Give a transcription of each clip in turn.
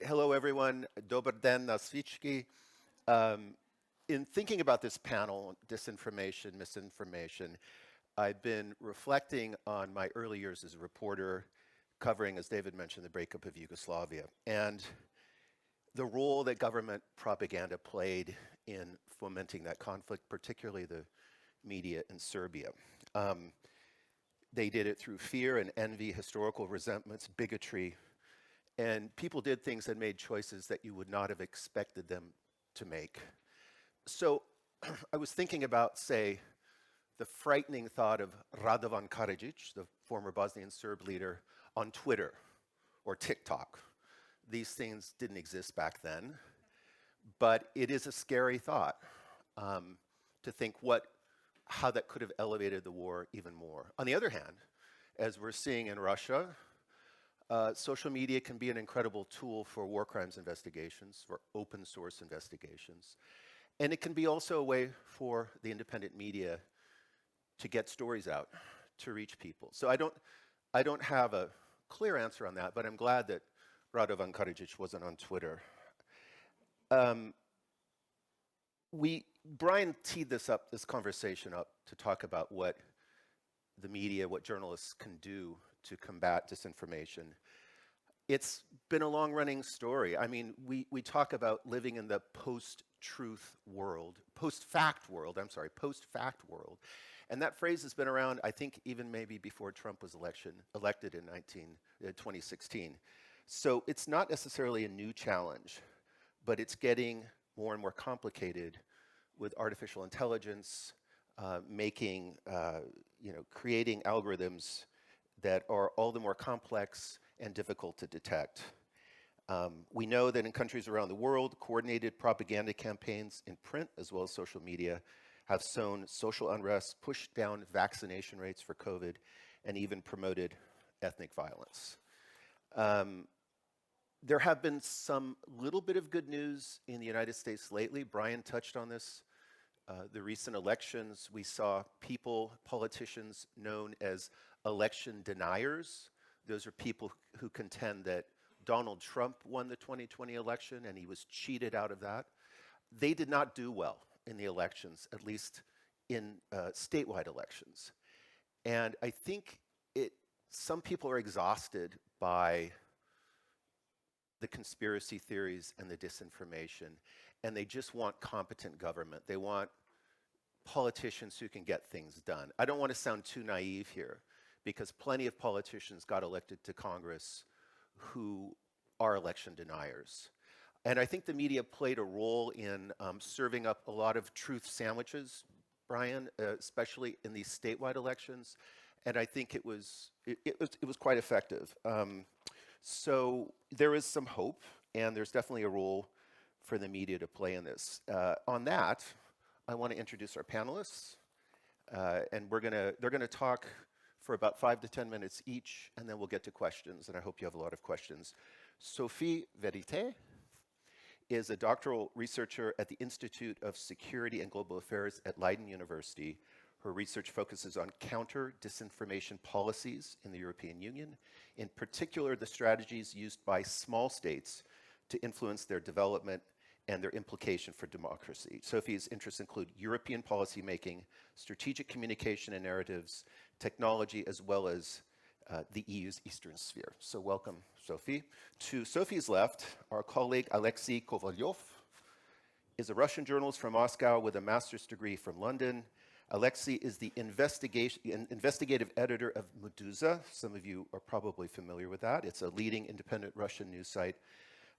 Hello, everyone. Dobar den na svički. In thinking about this panel, disinformation, misinformation, I've been reflecting on my early years as a reporter, covering, as David mentioned, the breakup of Yugoslavia, and the role that government propaganda played in fomenting that conflict, particularly the media in Serbia. They did it through fear and envy, historical resentments, bigotry, and people did things and made choices that you would not have expected them to make. So I was thinking about, say, the frightening thought of Radovan Karadzic, the former Bosnian Serb leader, on Twitter or TikTok. These things didn't exist back then, but it is a scary thought to think how that could have elevated the war even more. On the other hand, as we're seeing in Russia, social media can be an incredible tool for war crimes investigations, for open source investigations. And it can be also a way for the independent media to get stories out, to reach people. So I don't have a clear answer on that, but I'm glad that Radovan Karadzic wasn't on Twitter. Brian teed this conversation up to talk about what the media, what journalists can do to combat disinformation. It's been a long-running story. I mean, we talk about living in the post-truth world, post-fact world, post-fact world. And that phrase has been around, I think, even maybe before Trump was elected in 2016. So it's not necessarily a new challenge, but it's getting more and more complicated with artificial intelligence, creating algorithms that are all the more complex and difficult to detect. We know that in countries around the world, coordinated propaganda campaigns in print as well as social media have sown social unrest, pushed down vaccination rates for COVID, and even promoted ethnic violence. There have been some little bit of good news in the United States lately. Brian touched on this. The recent elections, we saw politicians known as election deniers. Those are people who contend that Donald Trump won the 2020 election and he was cheated out of that. They did not do well in the elections, at least in statewide elections. And I think some people are exhausted by the conspiracy theories and the disinformation, and they just want competent government. They want politicians who can get things done. I don't want to sound too naive here, because plenty of politicians got elected to Congress who are election deniers. And I think the media played a role in serving up a lot of truth sandwiches, Brian, especially in these statewide elections. And I think it was quite effective. So there is some hope, and there's definitely a role for the media to play in this. On that, I want to introduce our panelists, and they're gonna talk for about 5 to 10 minutes each, and then we'll get to questions, and I hope you have a lot of questions. Sophie Vériter is a doctoral researcher at the Institute of Security and Global Affairs at Leiden University. Her research focuses on counter-disinformation policies in the European Union, in particular the strategies used by small states to influence their development and their implication for democracy. Sophie's interests include European policymaking, strategic communication and narratives, technology, as well as the EU's Eastern sphere. So welcome, Sophie. To Sophie's left, our colleague Alexey Kovalev is a Russian journalist from Moscow with a master's degree from London. Alexey is the investigative editor of Meduza. Some of you are probably familiar with that. It's a leading independent Russian news site.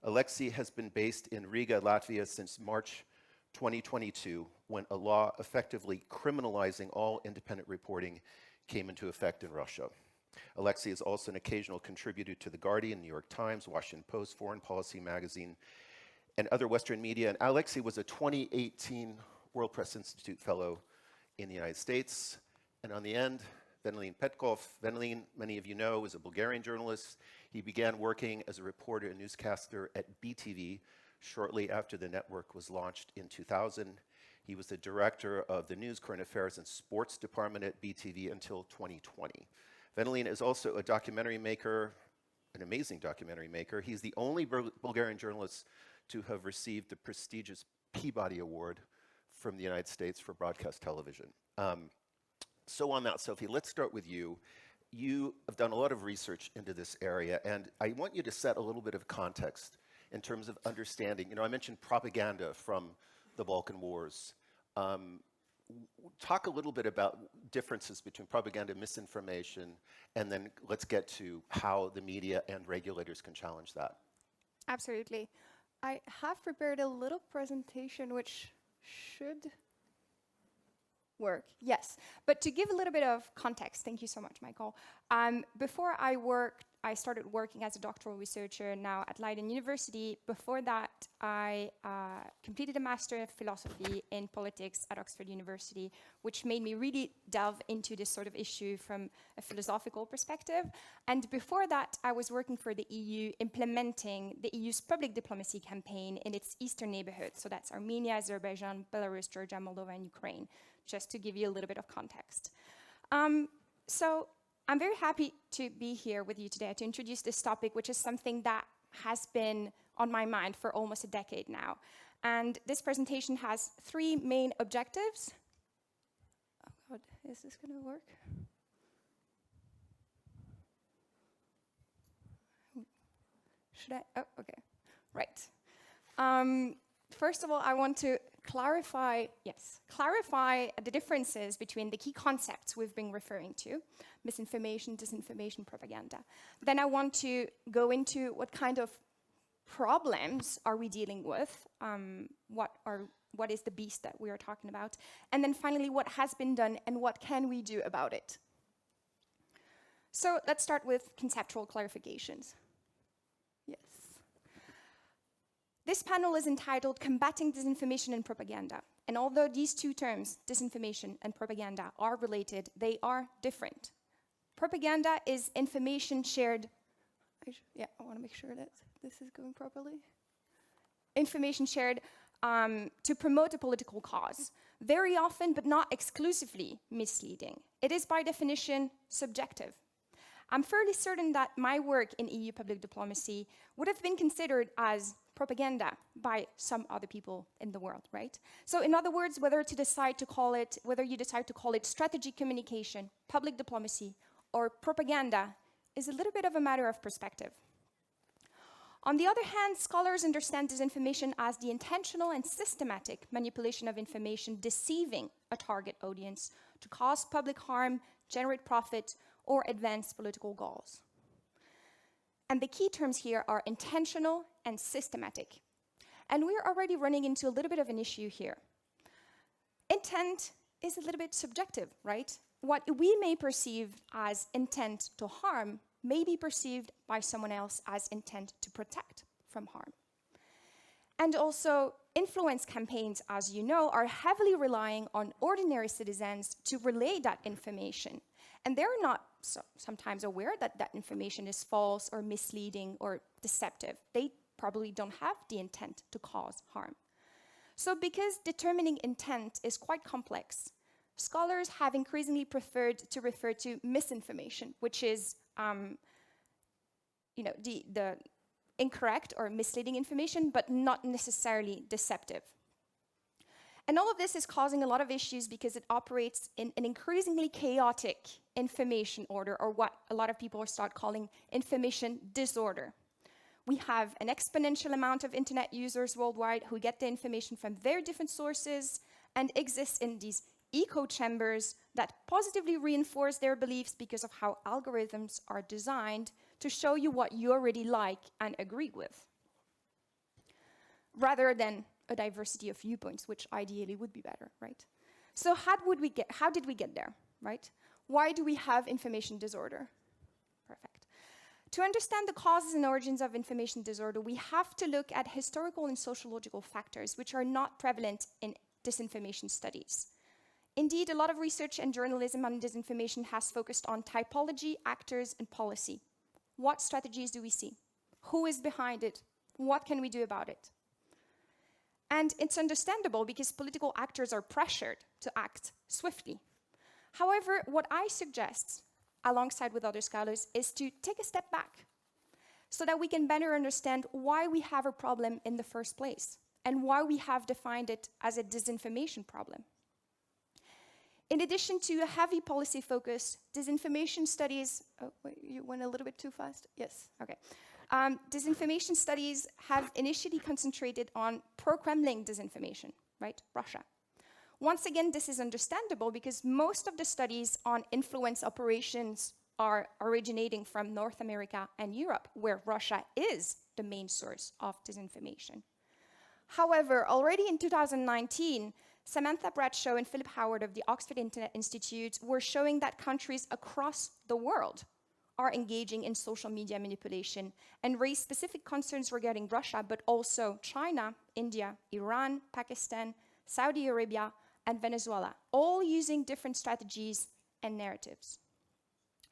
Alexey has been based in Riga, Latvia since March 2022, when a law effectively criminalizing all independent reporting came into effect in Russia. Alexey is also an occasional contributor to The Guardian, New York Times, Washington Post, Foreign Policy Magazine, and other Western media. And Alexey was a 2018 World Press Institute Fellow in the United States. And on the end, Venelin Petkov. Venelin, many of you know, is a Bulgarian journalist. He began working as a reporter and newscaster at BTV shortly after the network was launched in 2000. He was the director of the News, Current Affairs, and Sports department at BTV until 2020. Venelin is also a documentary maker, an amazing documentary maker. He's the only Bulgarian journalist to have received the prestigious Peabody Award from the United States for broadcast television. So on that, Sophie, let's start with you. You have done a lot of research into this area, and I want you to set a little bit of context in terms of understanding. You know, I mentioned propaganda from the Balkan Wars. Talk a little bit about differences between propaganda and misinformation, and then let's get to how the media and regulators can challenge that. Absolutely. I have prepared a little presentation which should work. Yes, but to give a little bit of context, thank you so much, Michael. Before I started working as a doctoral researcher now at Leiden University. Before that, I completed a Master of Philosophy in Politics at Oxford University, which made me really delve into this sort of issue from a philosophical perspective. And before that, I was working for the EU, implementing the EU's public diplomacy campaign in its eastern neighborhood. So that's Armenia, Azerbaijan, Belarus, Georgia, Moldova, and Ukraine, just to give you a little bit of context. So I'm very happy to be here with you today to introduce this topic, which is something that has been on my mind for almost a decade now. And this presentation has three main objectives. Oh God, is this going to work? Should I? Oh, okay. Right. First of all, I want to clarify the differences between the key concepts we've been referring to: misinformation, disinformation, propaganda. Then I want to go into what kind of problems are we dealing with, what is the beast that we are talking about, and then finally what has been done and what can we do about it. So let's start with conceptual clarifications. Yes. This panel is entitled Combating Disinformation and Propaganda. And although these two terms, disinformation and propaganda, are related, they are different. Propaganda is information shared. I want to make sure that this is going properly. Information shared to promote a political cause. Very often, but not exclusively, misleading. It is by definition subjective. I'm fairly certain that my work in EU public diplomacy would have been considered as propaganda by some other people in the world, right? So in other words, whether you decide to call it strategic communication, public diplomacy, or propaganda is a little bit of a matter of perspective. On the other hand, scholars understand disinformation as the intentional and systematic manipulation of information deceiving a target audience to cause public harm, generate profit, or advance political goals. And the key terms here are intentional and systematic. And we're already running into a little bit of an issue here. Intent is a little bit subjective, right? What we may perceive as intent to harm may be perceived by someone else as intent to protect from harm. And also, influence campaigns, as you know, are heavily relying on ordinary citizens to relay that information. And they're not sometimes aware that that information is false or misleading or deceptive. They probably don't have the intent to cause harm. So because determining intent is quite complex, scholars have increasingly preferred to refer to misinformation, which is the incorrect or misleading information, but not necessarily deceptive. And all of this is causing a lot of issues because it operates in an increasingly chaotic information order, or what a lot of people start calling information disorder. We have an exponential amount of internet users worldwide who get the information from very different sources and exist in these echo chambers that positively reinforce their beliefs because of how algorithms are designed to show you what you already like and agree with, rather than a diversity of viewpoints, which ideally would be better, right? So how did we get there, right? Why do we have information disorder? Perfect. To understand the causes and origins of information disorder, we have to look at historical and sociological factors which are not prevalent in disinformation studies. Indeed, a lot of research and journalism on disinformation has focused on typology, actors, and policy. What strategies do we see? Who is behind it? What can we do about it? And it's understandable because political actors are pressured to act swiftly. However, what I suggest, alongside with other scholars, is to take a step back so that we can better understand why we have a problem in the first place and why we have defined it as a disinformation problem. In addition to a heavy policy focus, disinformation studies, oh, wait, you went a little bit too fast? Yes, okay. Disinformation studies have initially concentrated on pro-Kremlin disinformation, right, Russia. Once again, this is understandable because most of the studies on influence operations are originating from North America and Europe, where Russia is the main source of disinformation. However, already in 2019, Samantha Bradshaw and Philip Howard of the Oxford Internet Institute were showing that countries across the world are engaging in social media manipulation and raised specific concerns regarding Russia, but also China, India, Iran, Pakistan, Saudi Arabia, and Venezuela, all using different strategies and narratives.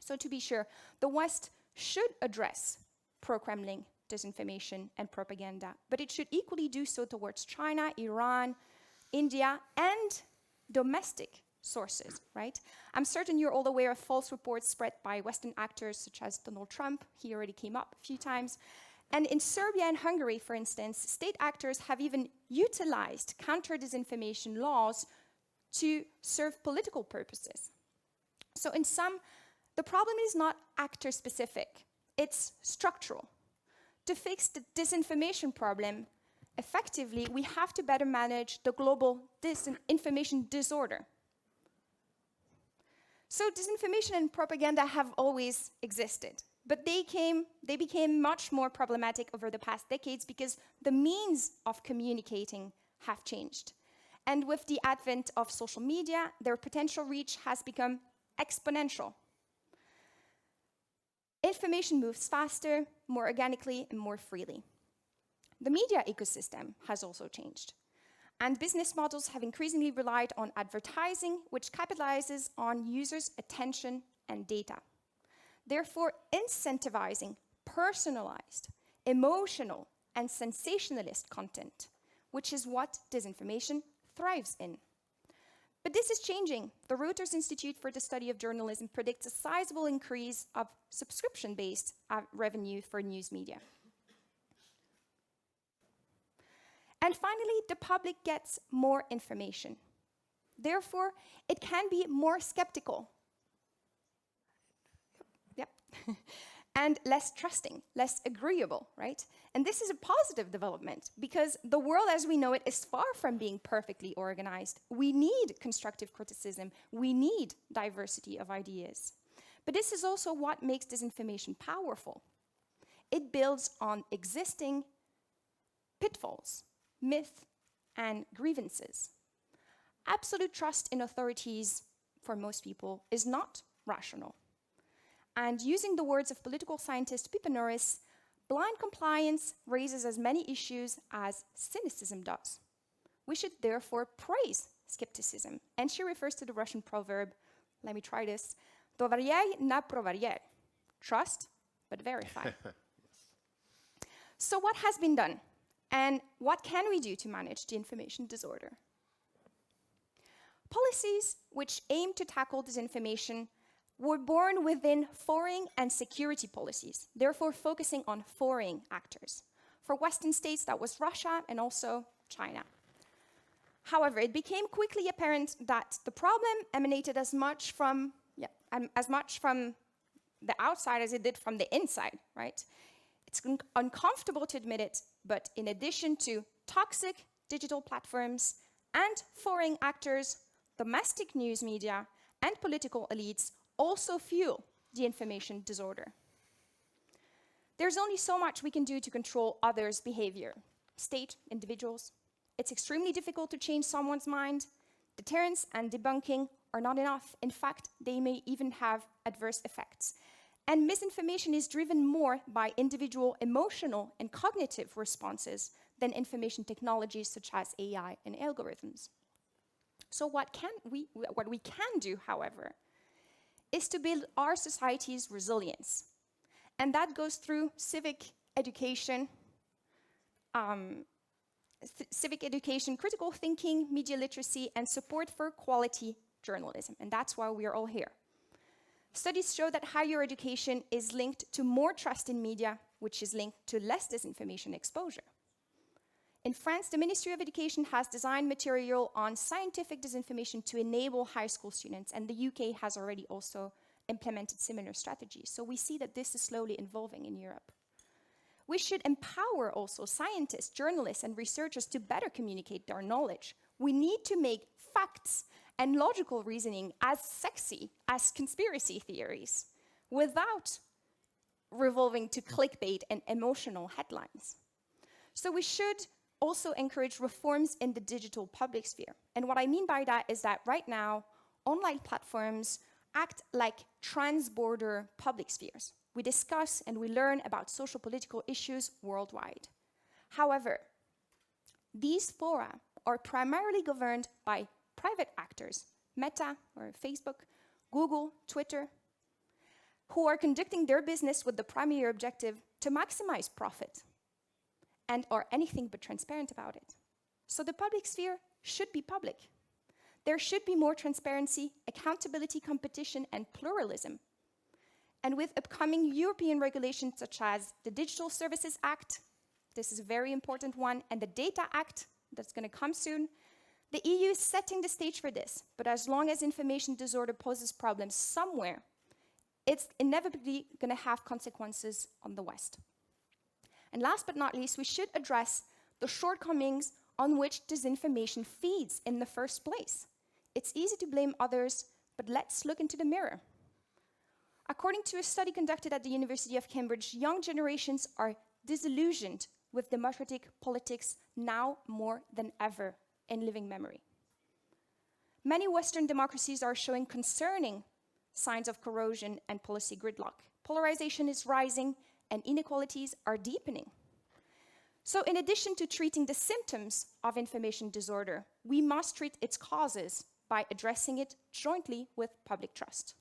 So to be sure, the West should address pro-Kremlin disinformation and propaganda, but it should equally do so towards China, Iran, India, and domestic sources, right? I'm certain you're all aware of false reports spread by Western actors such as Donald Trump. He already came up a few times. And in Serbia and Hungary, for instance, state actors have even utilized counter-disinformation laws to serve political purposes. So in sum, the problem is not actor-specific, it's structural. To fix the disinformation problem effectively, we have to better manage the global disinformation disorder. So disinformation and propaganda have always existed, but they became much more problematic over the past decades because the means of communicating have changed. And with the advent of social media, their potential reach has become exponential. Information moves faster, more organically, and more freely. The media ecosystem has also changed, and business models have increasingly relied on advertising, which capitalizes on users' attention and data. Therefore, incentivizing personalized, emotional, and sensationalist content, which is what disinformation thrives in. But this is changing. The Reuters Institute for the Study of Journalism predicts a sizable increase of subscription-based revenue for news media. And finally, the public gets more information. Therefore, it can be more skeptical. Yep. And less trusting, less agreeable, right? And this is a positive development because the world as we know it is far from being perfectly organized. We need constructive criticism. We need diversity of ideas. But this is also what makes disinformation powerful. It builds on existing pitfalls, myth, and grievances. Absolute trust in authorities, for most people, is not rational. And using the words of political scientist Pippa Norris, blind compliance raises as many issues as cynicism does. We should therefore praise skepticism. And she refers to the Russian proverb, let me try this, doverye na proverye, trust but verify. Yes. So what has been done? And what can we do to manage the information disorder? Policies which aim to tackle disinformation were born within foreign and security policies, therefore focusing on foreign actors. For Western states, that was Russia and also China. However, it became quickly apparent that the problem emanated as much from the outside as it did from the inside, right? It's uncomfortable to admit it, but in addition to toxic digital platforms and foreign actors, domestic news media and political elites also fuel the information disorder. There's only so much we can do to control others' behavior. State, individuals. It's extremely difficult to change someone's mind. Deterrence and debunking are not enough. In fact, they may even have adverse effects. And misinformation is driven more by individual emotional and cognitive responses than information technologies such as AI and algorithms. So what we can do, however, is to build our society's resilience. And that goes through civic education, critical thinking, media literacy, and support for quality journalism. And that's why we are all here. Studies show that higher education is linked to more trust in media, which is linked to less disinformation exposure. In France, the Ministry of Education has designed material on scientific disinformation to enable high school students, and the UK has already also implemented similar strategies. So we see that this is slowly evolving in Europe. We should empower also scientists, journalists, and researchers to better communicate their knowledge. We need to make facts and logical reasoning as sexy as conspiracy theories, without revolving to clickbait and emotional headlines. So we should also encourage reforms in the digital public sphere. And what I mean by that is that right now, online platforms act like trans-border public spheres. We discuss and we learn about social political issues worldwide. However, these fora are primarily governed by private actors, Meta or Facebook, Google, Twitter, who are conducting their business with the primary objective to maximize profit and are anything but transparent about it. So the public sphere should be public. There should be more transparency, accountability, competition, and pluralism. And with upcoming European regulations such as the Digital Services Act, this is a very important one, and the Data Act, that's going to come soon, the EU is setting the stage for this. But as long as information disorder poses problems somewhere, it's inevitably going to have consequences on the West. And last but not least, we should address the shortcomings on which disinformation feeds in the first place. It's easy to blame others, but let's look into the mirror. According to a study conducted at the University of Cambridge, young generations are disillusioned with democratic politics now more than ever in living memory. Many Western democracies are showing concerning signs of corrosion and policy gridlock. Polarization is rising, and inequalities are deepening. So in addition to treating the symptoms of information disorder, we must treat its causes by addressing it jointly with public trust.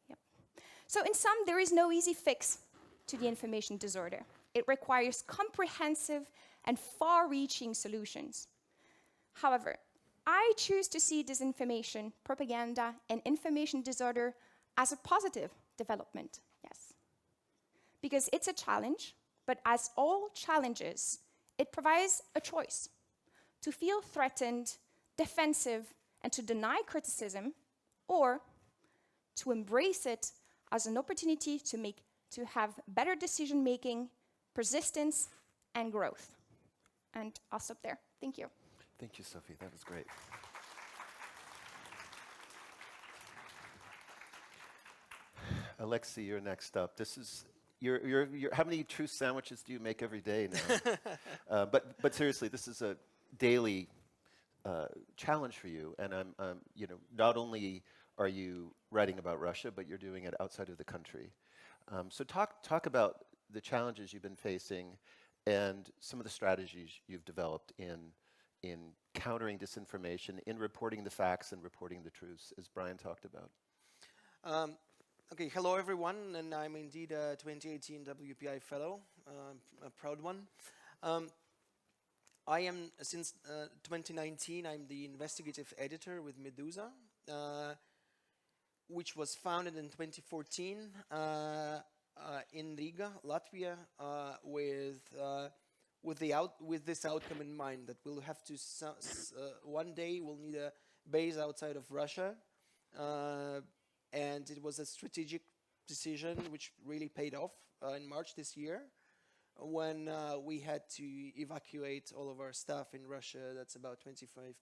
Yep. So in sum, there is no easy fix to the information disorder. It requires comprehensive and far-reaching solutions. However, I choose to see disinformation, propaganda, and information disorder as a positive development, yes. Because it's a challenge, but as all challenges, it provides a choice to feel threatened, defensive, and to deny criticism, or to embrace it as an opportunity to have better decision-making, persistence, and growth. And I'll stop there. Thank you. Thank you, Sophie. That was great. Alexey, you're next up. This is how many truth sandwiches do you make every day now? But seriously, this is a daily challenge for you. And not only are you writing about Russia, but you're doing it outside of the country. So talk about the challenges you've been facing and some of the strategies you've developed in countering disinformation, in reporting the facts and reporting the truths, as Brian talked about. Okay, hello everyone, and I'm indeed a 2018 WPI Fellow, a proud one. I am, since 2019, I'm the investigative editor with Meduza, which was founded in 2014 in Riga, Latvia, with this outcome in mind, that we'll have to, one day we'll need a base outside of Russia. And it was a strategic decision which really paid off in March this year, when we had to evacuate all of our staff in Russia. That's about 25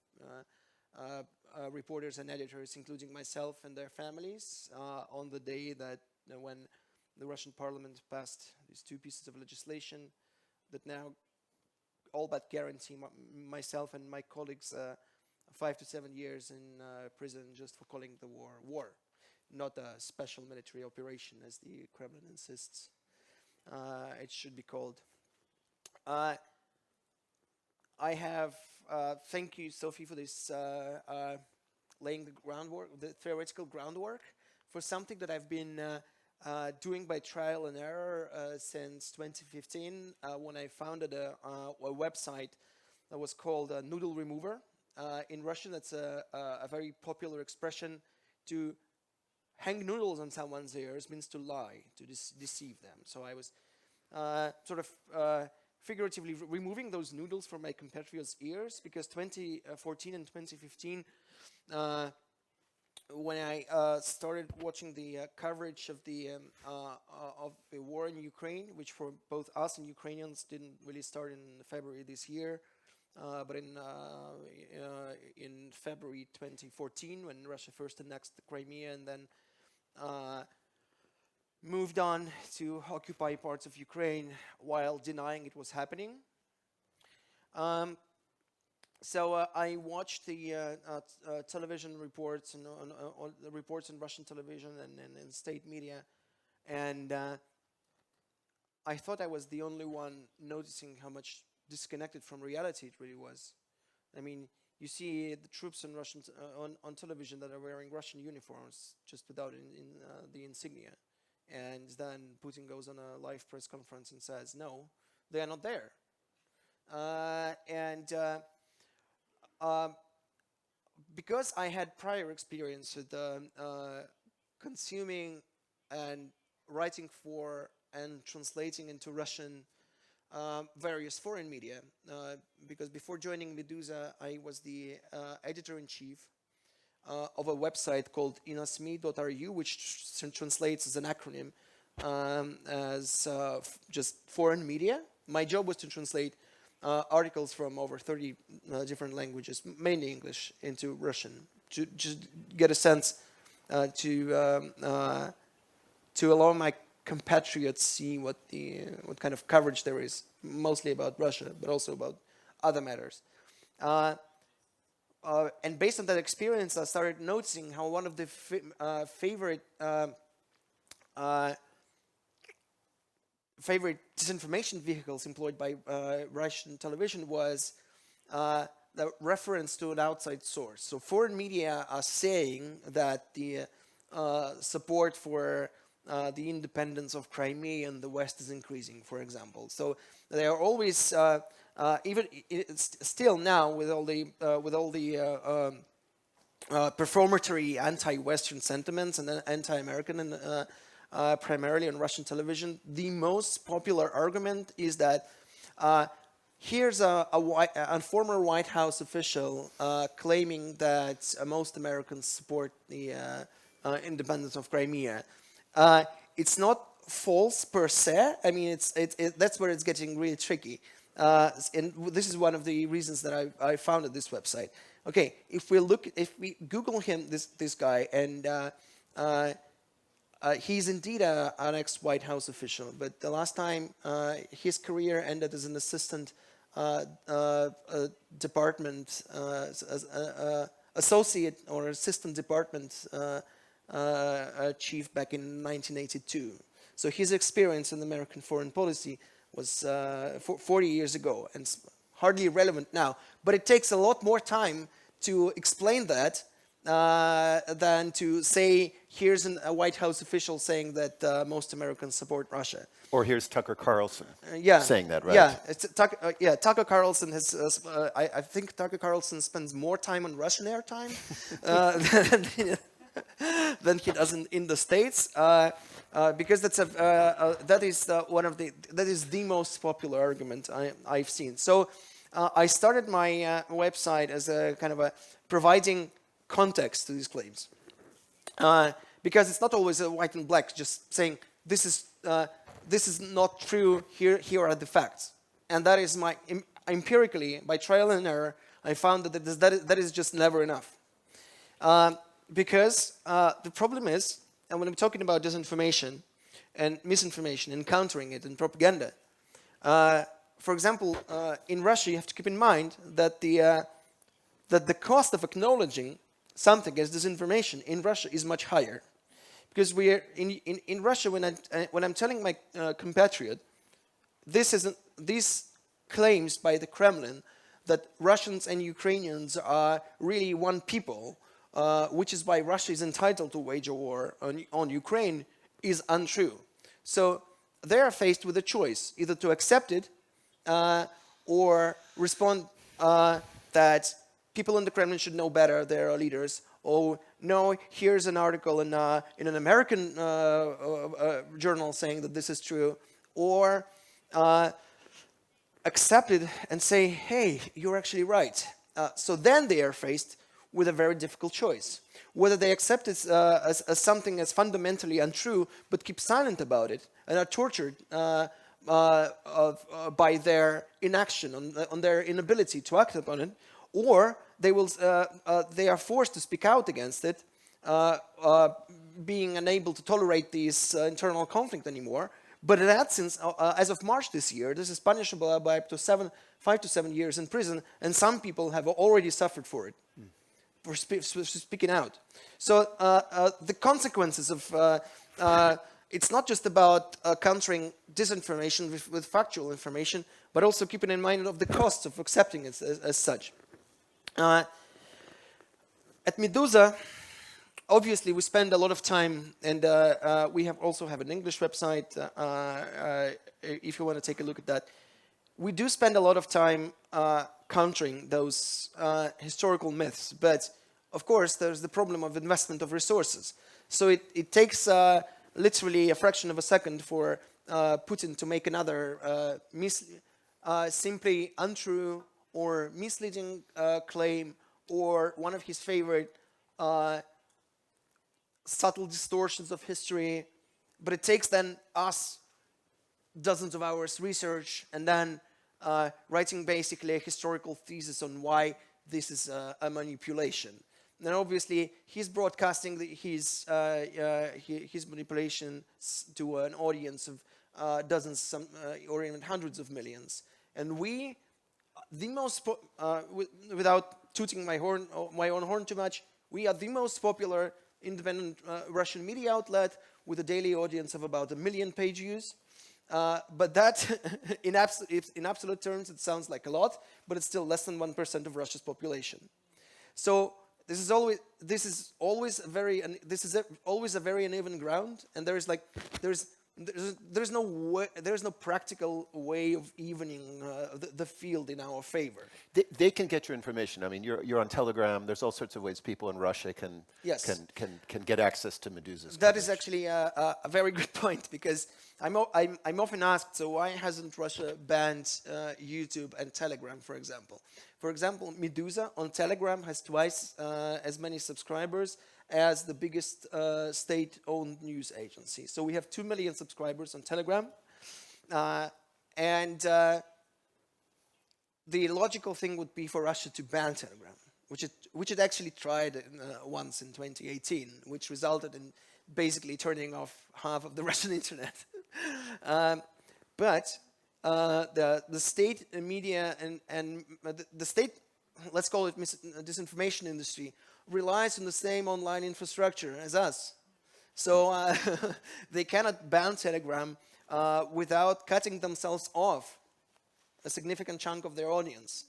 reporters and editors, including myself and their families, on the day that when the Russian parliament passed these two pieces of legislation that now all but guarantee myself and my colleagues 5 to 7 years in prison just for calling the war. Not a special military operation, as the Kremlin insists it should be called. I have, thank you, Sophie, for this laying the groundwork, the theoretical groundwork for something that I've been doing by trial and error since 2015, when I founded a website that was called Noodle Remover. In Russian, that's a very popular expression. To hang noodles on someone's ears means to lie, to deceive them. So I was sort of figuratively removing those noodles from my compatriots' ears, because 2014 and 2015, when I started watching the coverage of the war in Ukraine, which for both us and Ukrainians didn't really start in February this year, but in February 2014, when Russia first annexed Crimea and then moved on to occupy parts of Ukraine while denying it was happening. So I watched the television reports and the reports in Russian television and state media, and I thought I was the only one noticing how much disconnected from reality it really was. I mean, you see the troops on Russian on television that are wearing Russian uniforms just without the insignia, and then Putin goes on a live press conference and says, "No, they are not there," because I had prior experience with consuming and writing for and translating into Russian various foreign media, because before joining Meduza, I was the editor-in-chief of a website called inasmi.ru, which translates as an acronym as just foreign media. My job was to translate articles from over 30 different languages, mainly English, into Russian, to just get a sense to allow my compatriots see what kind of coverage there is, mostly about Russia, but also about other matters. And based on that experience, I started noticing how one of the favorite disinformation vehicles employed by Russian television was the reference to an outside source. So foreign media are saying that the support for the independence of Crimea and the West is increasing, for example. So they are always, even still now, with all the performatory anti-Western sentiments and anti-American and primarily on Russian television, the most popular argument is that here's a former White House official claiming that most Americans support the independence of Crimea. It's not false per se. I mean, that's where it's getting really tricky. And this is one of the reasons that I founded this website. Okay, if we Google him, this guy, and he's indeed an ex-White House official, but the last time his career ended as an assistant department, associate or assistant department chief back in 1982. So his experience in American foreign policy was 40 years ago, and it's hardly relevant now. But it takes a lot more time to explain that than to say, here's a White House official saying that most Americans support Russia. Or here's Tucker Carlson saying that, right? Yeah, Tucker Carlson has. I think Tucker Carlson spends more time on Russian airtime than he does in the States, because that is the most popular argument I've seen. So I started my website as a kind of a providing context to these claims, because it's not always a white and black, just saying this is not true. Here are the facts, and that is my empirically, by trial and error, I found that is just never enough. Because the problem is, and when I'm talking about disinformation and misinformation and countering it and propaganda, for example, in Russia, you have to keep in mind that the cost of acknowledging something as disinformation in Russia is much higher, because we are in Russia. When I'm telling my compatriot, these claims by the Kremlin that Russians and Ukrainians are really one people, which is why Russia is entitled to wage a war on Ukraine, is untrue. So they are faced with a choice, either to accept it or respond that people in the Kremlin should know better, they're our leaders, or no, here's an article in an American journal saying that this is true, or accept it and say, hey, you're actually right. So then they are faced with a very difficult choice. Whether they accept it as something as fundamentally untrue, but keep silent about it, and are tortured by their inaction, on their inability to act upon it, or they are forced to speak out against it, being unable to tolerate this internal conflict anymore. But in that sense, as of March this year, this is punishable by up to 5 to 7 years in prison, and some people have already suffered for it, for speaking out. So the consequences of it's not just about countering disinformation with factual information, but also keeping in mind of the costs of accepting it as such. At Meduza, obviously, we spend a lot of time, and we also have an English website, if you want to take a look at that. We do spend a lot of time countering those historical myths, but of course, there's the problem of investment of resources. So it takes literally a fraction of a second for Putin to make another simply untrue or misleading claim, or one of his favorite subtle distortions of history. But it takes then us dozens of hours research and then writing basically a historical thesis on why this is a manipulation. And obviously he's broadcasting his manipulations to an audience of dozens, or even hundreds of millions. And we, without tooting my own horn too much, we are the most popular independent Russian media outlet with a daily audience of about 1 million page views. But that, in absolute terms, it sounds like a lot, but it's still less than 1% of Russia's population. So this is always a very uneven ground, and there's no practical way of evening the field in our favor. They can get your information. I mean, you're on Telegram. There's all sorts of ways people in Russia can get access to Meduza's. That is actually a very good point, because I'm often asked, so why hasn't Russia banned YouTube and Telegram, for example? For example, Meduza on Telegram has twice as many subscribers as the biggest state-owned news agency. So we have 2 million subscribers on Telegram, and the logical thing would be for Russia to ban Telegram, which it actually tried once in 2018, which resulted in basically turning off half of the Russian internet. But the state media and the state, let's call it disinformation industry, relies on the same online infrastructure as us. So they cannot ban Telegram without cutting themselves off a significant chunk of their audience,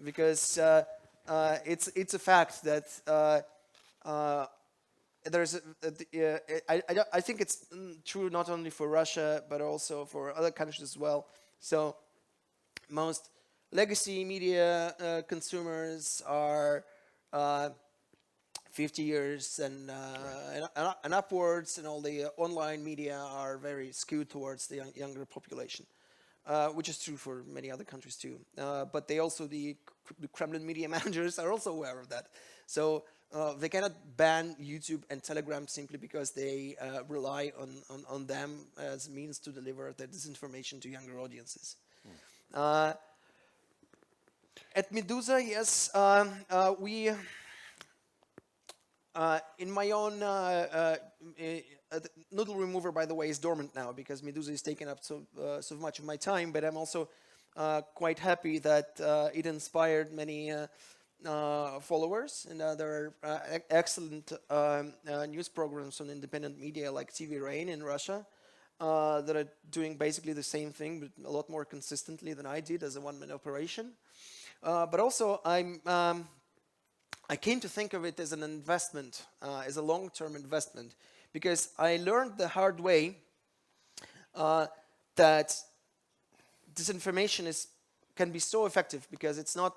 because it's a fact that I think it's true not only for Russia but also for other countries as well. So most legacy media consumers are 50 years and upwards, and all the online media are very skewed towards the younger population, which is true for many other countries too. But they also, the Kremlin media managers are also aware of that. So they cannot ban YouTube and Telegram simply because they rely on them as means to deliver their disinformation to younger audiences. At Meduza, yes, we... in my own noodle remover, by the way, is dormant now because Meduza is taking up so much of my time. But I'm also quite happy that it inspired many followers, and there are excellent news programs on independent media like TV Rain in Russia that are doing basically the same thing, but a lot more consistently than I did as a one-man operation. But also, I came to think of it as an investment, as a long-term investment, because I learned the hard way that disinformation can be so effective because it's not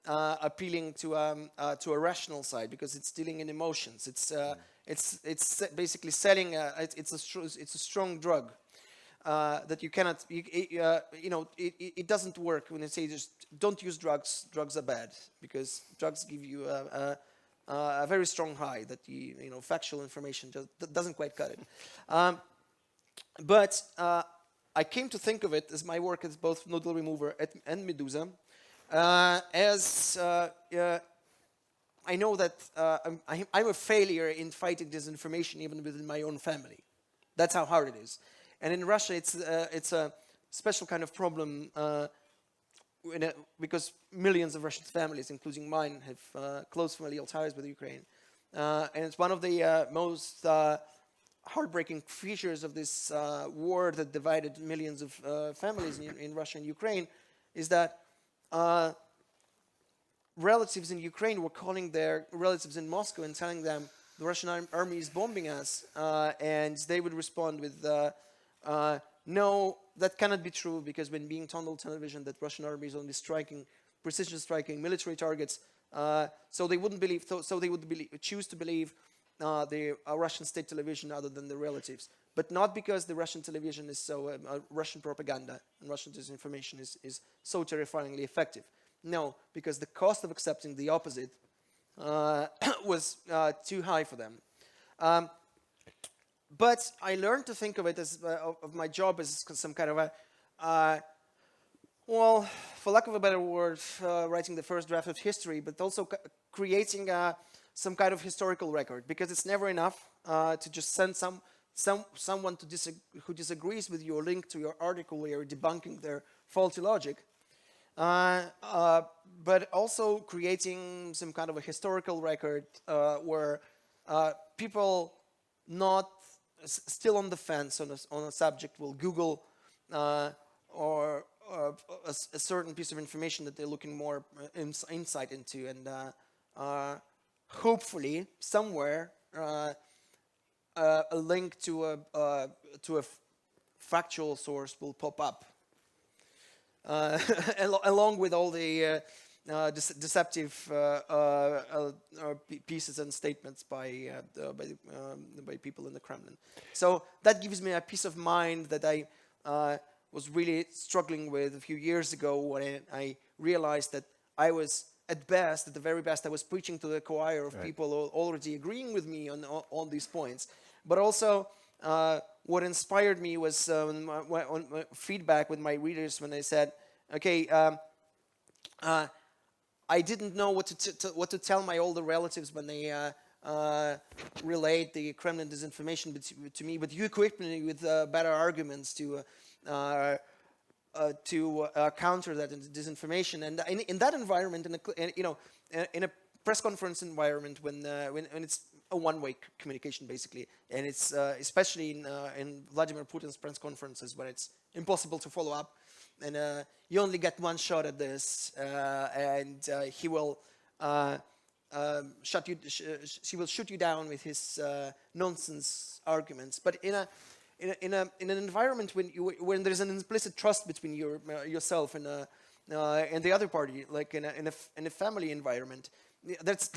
appealing to a rational side, because it's dealing in emotions. It's basically selling. It's a strong drug. that you cannot, it doesn't work when they say just don't use drugs. Drugs are bad because drugs give you a very strong high that factual information just doesn't quite cut it. But I came to think of it as my work as both noodle remover and Meduza, as I know that I'm a failure in fighting disinformation even within my own family. That's how hard it is. And in Russia, it's a special kind of problem because millions of Russian families, including mine, have close familial ties with Ukraine. And it's one of the most heartbreaking features of this war that divided millions of families in Russia and Ukraine is that relatives in Ukraine were calling their relatives in Moscow and telling them the Russian army is bombing us, and they would respond with, no, that cannot be true, because when being told on television that Russian army is only precision striking military targets, so they wouldn't believe, so they would choose to believe the Russian state television other than the relatives. But not because the Russian television is so, Russian propaganda and Russian disinformation is so terrifyingly effective. No, because the cost of accepting the opposite was too high for them. But I learned to think of it as, of my job as some kind of a, well, for lack of a better word, writing the first draft of history, but also creating some kind of historical record, because it's never enough to just send someone who disagrees with your link to your article where you're debunking their faulty logic. But also creating some kind of a historical record where people not still on the fence on a subject will Google or a certain piece of information that they're looking more insight into, and hopefully somewhere a link to a factual source will pop up. Along with all the deceptive pieces and statements by people in the Kremlin. So that gives me a peace of mind that I was really struggling with a few years ago, when I realized that I was, at the very best, I was preaching to the choir of people already agreeing with me on these points. But also, what inspired me was on feedback with my readers when they said, okay, I didn't know what to tell my older relatives when they relayed the Kremlin disinformation to me, but you equipped me with better arguments to counter that disinformation. And in that environment, in a press conference environment, when it's a one-way communication basically, and it's especially in Vladimir Putin's press conferences, where it's impossible to follow up, and you only get one shot at this, and he will shoot you down with his nonsense arguments. But in an environment when there's an implicit trust between yourself and the other party, like in a family environment, that's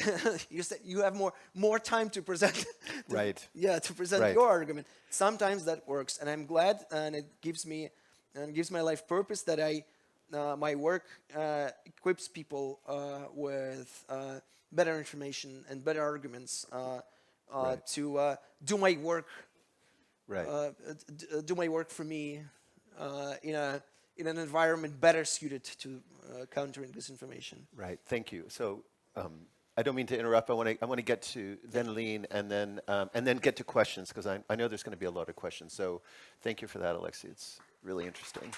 you have more time to present. To present your argument. Sometimes that works, and I'm glad, and it gives my life purpose that my work equips people with better information and better arguments to do my work. Do my work for me in an environment better suited to countering disinformation. Right. Thank you. So I don't mean to interrupt. I want to get to Venelin and then get to questions, because I know there's going to be a lot of questions. So thank you for that, Alexey. It's really interesting.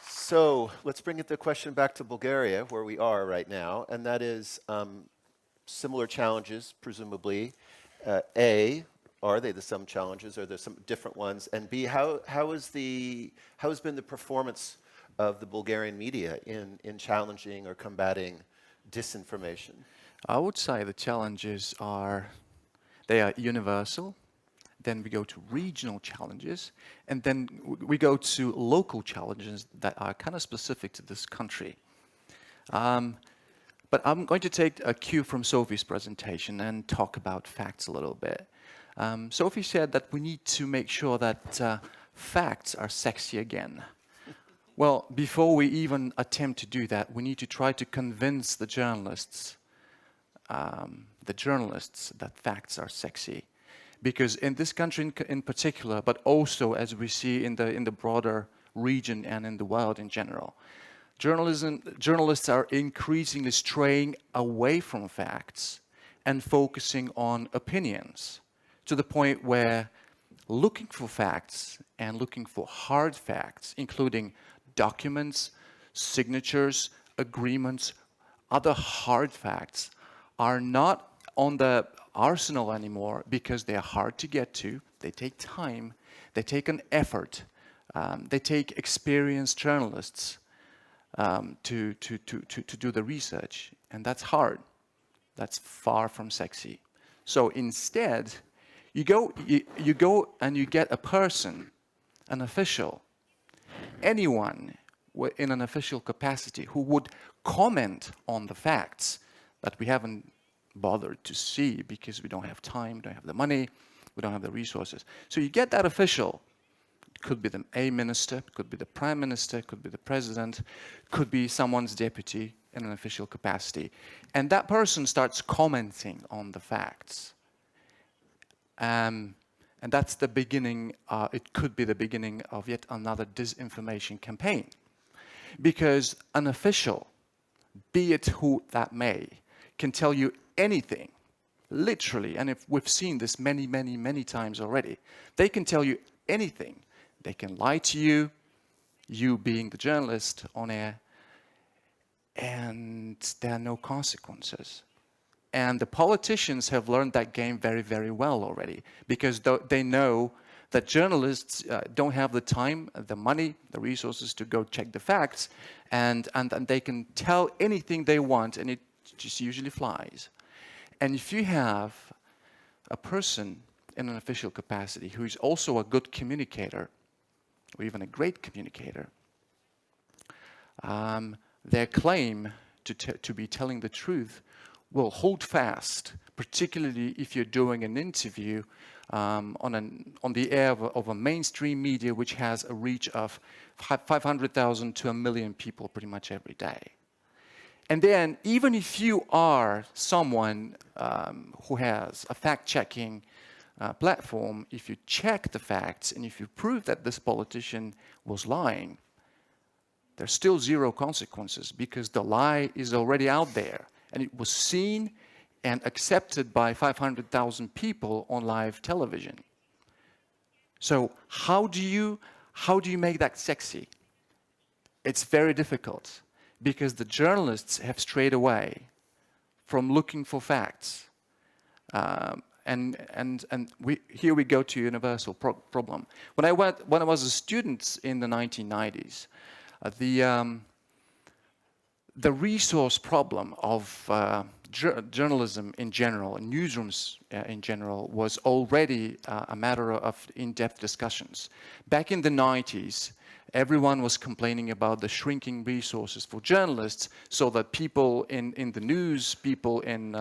So let's bring the question back to Bulgaria, where we are right now, and that is similar challenges, presumably. A, are they the same challenges? Are there some different ones? And B, how has been the performance of the Bulgarian media in challenging or combating disinformation? I would say the challenges they are universal. Then we go to regional challenges, and then we go to local challenges that are kind of specific to this country. But I'm going to take a cue from Sophie's presentation and talk about facts a little bit. Sophie said that we need to make sure that facts are sexy again. Well, before we even attempt to do that, we need to try to convince the journalists that facts are sexy. Because in this country in particular, but also as we see in the broader region and in the world in general, journalists are increasingly straying away from facts and focusing on opinions, to the point where looking for facts and looking for hard facts, including documents, signatures, agreements, other hard facts, are not on the arsenal anymore because they are hard to get to, they take time, they take an effort, they take experienced journalists to do the research, and that's hard. That's far from sexy. So instead, you go and you get a person, an official, anyone in an official capacity who would comment on the facts that we haven't bothered to see because we don't have time, don't have the money, we don't have the resources. So you get that official. It could be a minister, could be the prime minister, could be the president, could be someone's deputy in an official capacity. And that person starts commenting on the facts. And that's the beginning, it could be the beginning of yet another disinformation campaign. Because an official, be it who that may, can tell you anything, literally, and if we've seen this many, many, many times already. They can tell you anything. They can lie to you, you being the journalist on air, and there are no consequences. And the politicians have learned that game very, very well already, because they know that journalists don't have the time, the money, the resources to go check the facts, and they can tell anything they want, and it just usually flies. And if you have a person in an official capacity who is also a good communicator, or even a great communicator, their claim to be telling the truth will hold fast, particularly if you're doing an interview on the air of a mainstream media which has a reach of 500,000 to 1 million people pretty much every day. And then, even if you are someone who has a fact-checking platform, if you check the facts and if you prove that this politician was lying, there's still zero consequences because the lie is already out there. And it was seen and accepted by 500,000 people on live television. So how do you make that sexy? It's very difficult because the journalists have strayed away from looking for facts. Here we go to a universal problem. When I was a student in the 1990s, the resource problem of journalism in general, and newsrooms in general, was already a matter of in-depth discussions. Back in the 90s, everyone was complaining about the shrinking resources for journalists, so that people in the news, people in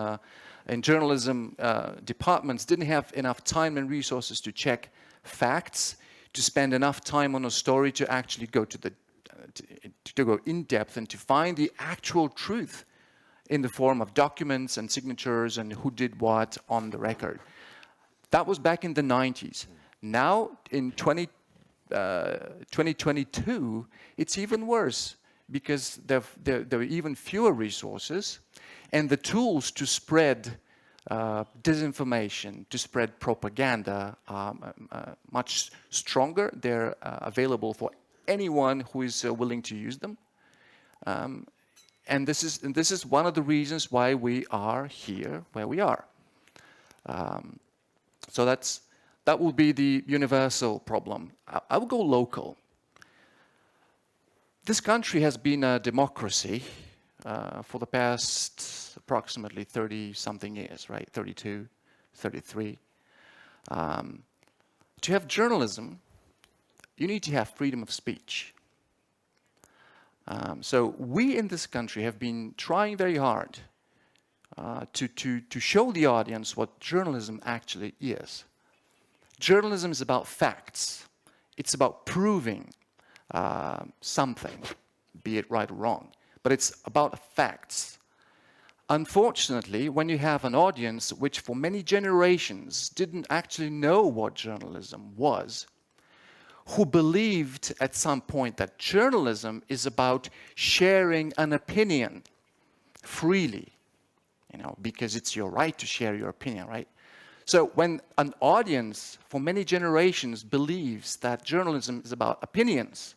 journalism departments didn't have enough time and resources to check facts, to spend enough time on a story to actually go to go in depth and to find the actual truth in the form of documents and signatures and who did what on the record. That was back in the 90s. Now, in 2022, it's even worse because there are even fewer resources, and the tools to spread disinformation, to spread propaganda are much stronger. They're available for anyone who is willing to use them. And this is one of the reasons why we are here where we are. So that will be the universal problem. I will go local. This country has been a democracy for the past approximately 30-something years, right? 32, 33. To have journalism, you need to have freedom of speech. So we in this country have been trying very hard to show the audience what journalism actually is. Journalism is about facts. It's about proving something, be it right or wrong. But it's about facts. Unfortunately, when you have an audience which for many generations didn't actually know what journalism was, who believed at some point that journalism is about sharing an opinion freely, you know, because it's your right to share your opinion, right? So when an audience for many generations believes that journalism is about opinions,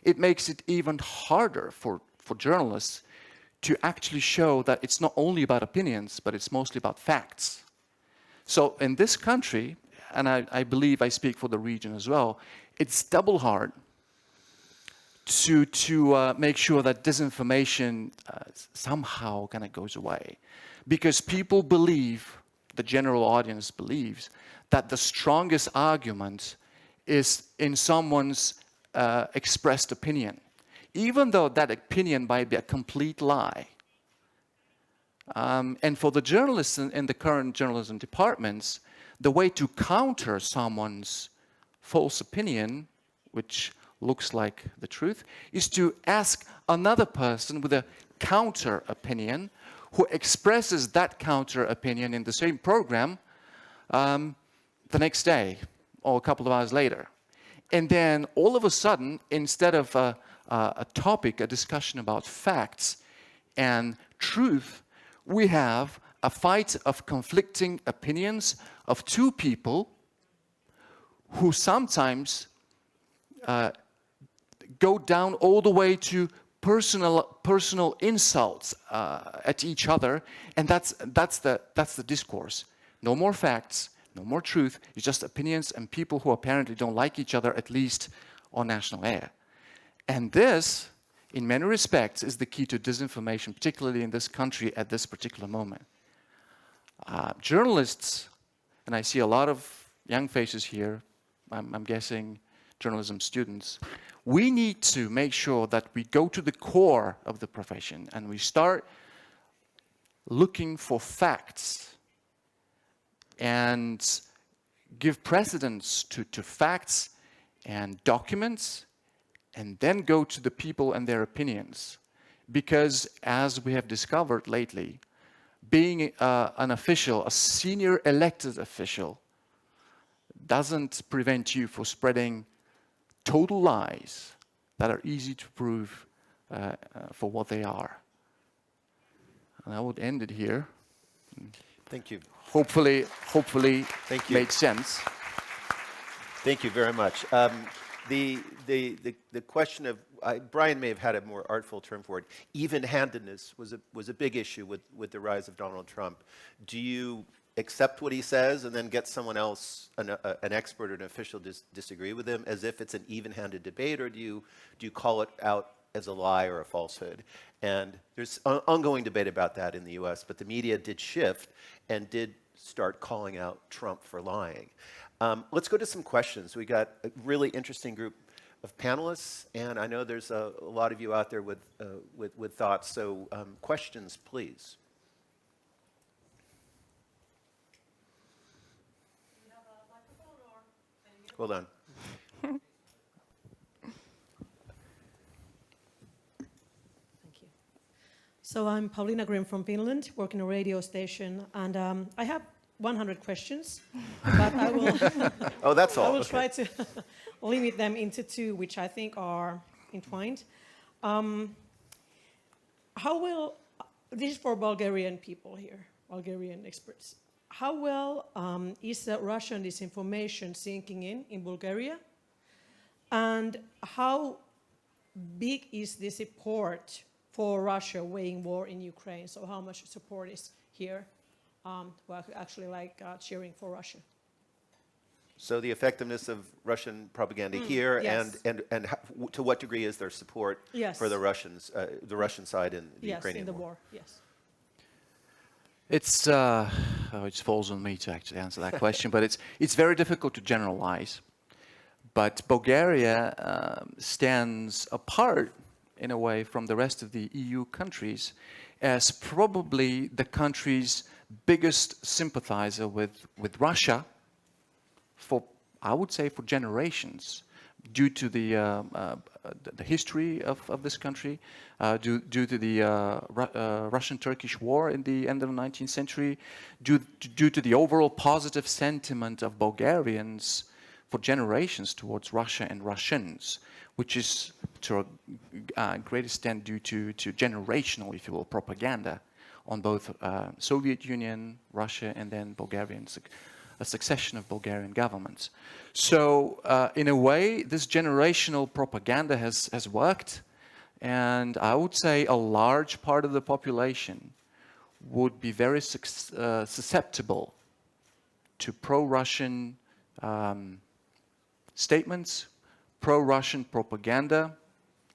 it makes it even harder for journalists to actually show that it's not only about opinions, but it's mostly about facts. So in this country, and I believe I speak for the region as well, it's double hard to make sure that disinformation somehow kind of goes away. Because people believe, the general audience believes, that the strongest argument is in someone's expressed opinion, even though that opinion might be a complete lie. And for the journalists in the current journalism departments, the way to counter someone's false opinion, which looks like the truth, is to ask another person with a counter opinion who expresses that counter opinion in the same program the next day or a couple of hours later. And then all of a sudden, instead of a topic, a discussion about facts and truth, we have a fight of conflicting opinions of two people who sometimes go down all the way to personal insults at each other, and that's the discourse. No more facts, no more truth. It's just opinions and people who apparently don't like each other, at least on national air. And this, in many respects, is the key to disinformation, particularly in this country at this particular moment. Journalists, and I see a lot of young faces here, I'm guessing journalism students, we need to make sure that we go to the core of the profession and we start looking for facts and give precedence to facts and documents, and then go to the people and their opinions. Because as we have discovered lately, being an official, a senior elected official, doesn't prevent you from spreading total lies that are easy to prove for what they are. And I would end it here. Thank you. Hopefully Thank you. made sense. Thank you very much. The question of, Brian may have had a more artful term for it, even-handedness was a big issue with the rise of Donald Trump. Do you accept what he says and then get someone else, an expert or an official, disagree with him as if it's an even-handed debate, or do you call it out as a lie or a falsehood? And there's ongoing debate about that in the US, but the media did shift and did start calling out Trump for lying. Let's go to some questions. We got a really interesting group of panelists, and I know there's a lot of you out there with thoughts. So questions, please. Do you have a microphone, or can you Hold on. Thank you. So I'm Paulina Grimm from Finland, working a radio station, and I have 100 questions, but I will. Oh, that's all. I will Okay. try to limit them into two, which I think are entwined. How well? This is for Bulgarian people here, Bulgarian experts. How well is the Russian disinformation sinking in Bulgaria? And how big is the support for Russia waging war in Ukraine? So how much support is here, actually cheering for Russia? So the effectiveness of Russian propaganda here, yes. and to what degree is there support Yes. for the Russians, the Russian side in the Yes, Ukrainian in the war? war, yes. It's it falls on me to actually answer that question, but it's very difficult to generalize. But Bulgaria stands apart in a way from the rest of the EU countries as probably the country's biggest sympathizer with Russia for I would say, for generations, due to the history of this country, due to the Russian-Turkish War in the end of the 19th century, due to the overall positive sentiment of Bulgarians for generations towards Russia and Russians, which is to a great extent due to generational, if you will, propaganda on both Soviet Union, Russia, and then a succession of Bulgarian governments. So in a way, this generational propaganda has worked, and I would say a large part of the population would be very susceptible to pro-Russian statements, pro-Russian propaganda,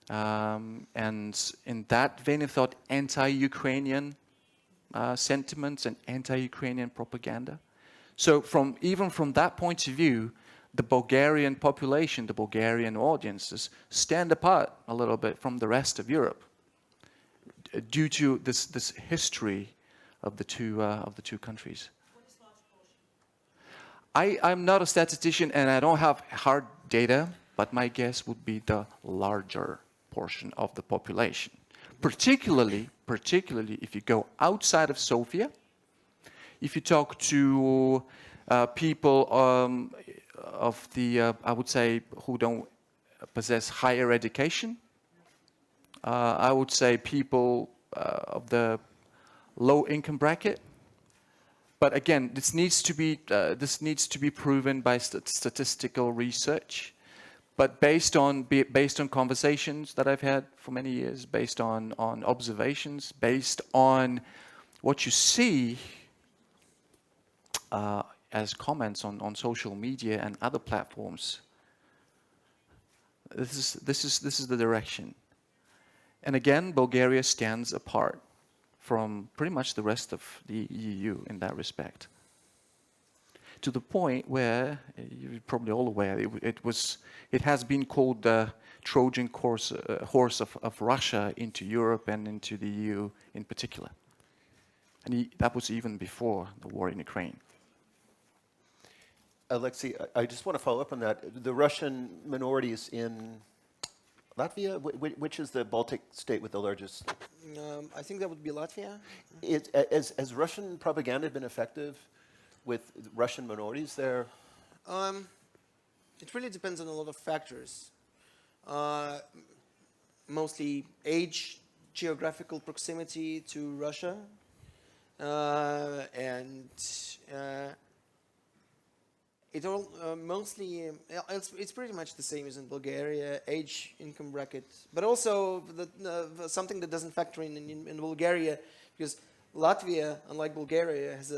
and in that vein of thought, anti-Ukrainian sentiments and anti-Ukrainian propaganda. So even from that point of view, the Bulgarian population, the Bulgarian audiences stand apart a little bit from the rest of Europe due to this history of the two countries. I'm not a statistician and I don't have hard data, but my guess would be the larger portion of the population. Particularly if you go outside of Sofia, if you talk to people of the, I would say, who don't possess higher education, I would say people of the low income bracket. But again, this needs to be proven by statistical research. But based on conversations that I've had for many years, based on observations, based on what you see as comments on social media and other platforms, this is the direction. And again, Bulgaria stands apart from pretty much the rest of the EU in that respect. To the point where, you're probably all aware, it has been called the Trojan horse of Russia into Europe and into the EU in particular. And that was even before the war in Ukraine. Alexey, I just want to follow up on that. The Russian minorities in Latvia, which is the Baltic state with the largest? I think that would be Latvia. Has Russian propaganda been effective with Russian minorities there? It really depends on a lot of factors. Mostly age, geographical proximity to Russia, and it all mostly, it's pretty much the same as in Bulgaria, age, income bracket, but also something that doesn't factor in Bulgaria, because Latvia, unlike Bulgaria, has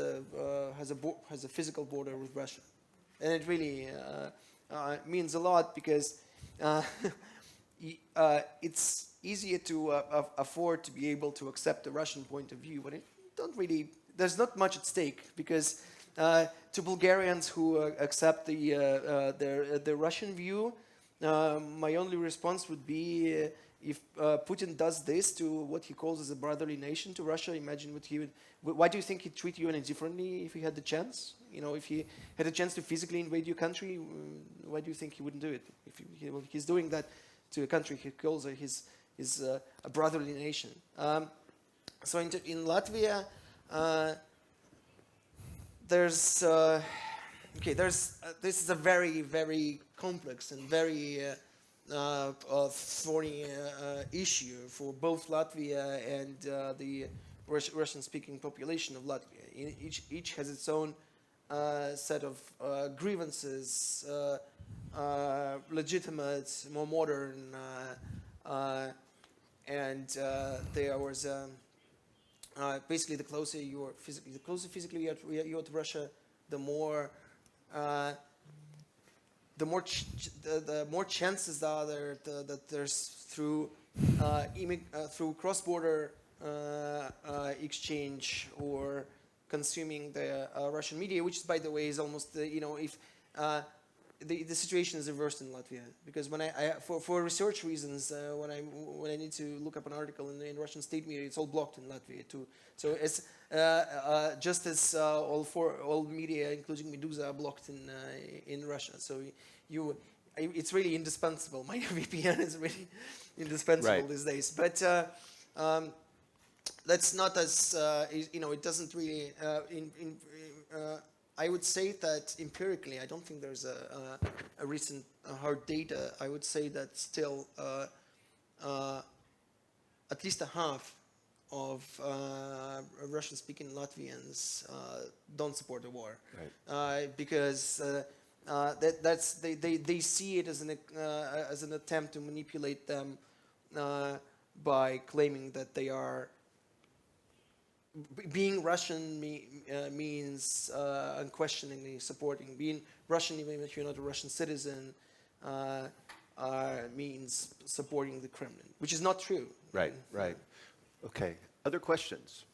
a physical border with Russia, and it really means a lot because it's easier to afford to be able to accept the Russian point of view, but there's not much at stake, because to Bulgarians who accept the Russian view, my only response would be, if Putin does this to what he calls as a brotherly nation to Russia, imagine what he would. Why do you think he'd treat you any differently if he had the chance? You know, if he had a chance to physically invade your country, why do you think he wouldn't do it? If he's doing that to a country he calls a brotherly nation. So in Latvia, this is a very, very complex and very thorny issue for both Latvia and the Russian-speaking population of Latvia. Each has its own set of grievances, legitimate, more modern, and there was basically the closer physically you are to Russia, the more chances are there that there's through cross-border exchange or consuming the Russian media, which, by the way, is almost the situation is reversed in Latvia, because when for research reasons, when I need to look up an article in Russian state media, it's all blocked in Latvia too. So it's just as all media, including Meduza, are blocked in Russia. So it's really indispensable. My VPN is really indispensable these days. But that's not as it doesn't really I would say that empirically, I don't think there's a recent hard data. I would say that still at least a half of Russian-speaking Latvians don't support the war, because they see it as an attempt to manipulate them by claiming that they are. Being Russian means unquestioningly supporting. Being Russian, even if you're not a Russian citizen, means supporting the Kremlin, which is not true. Right, right. Okay. Other questions?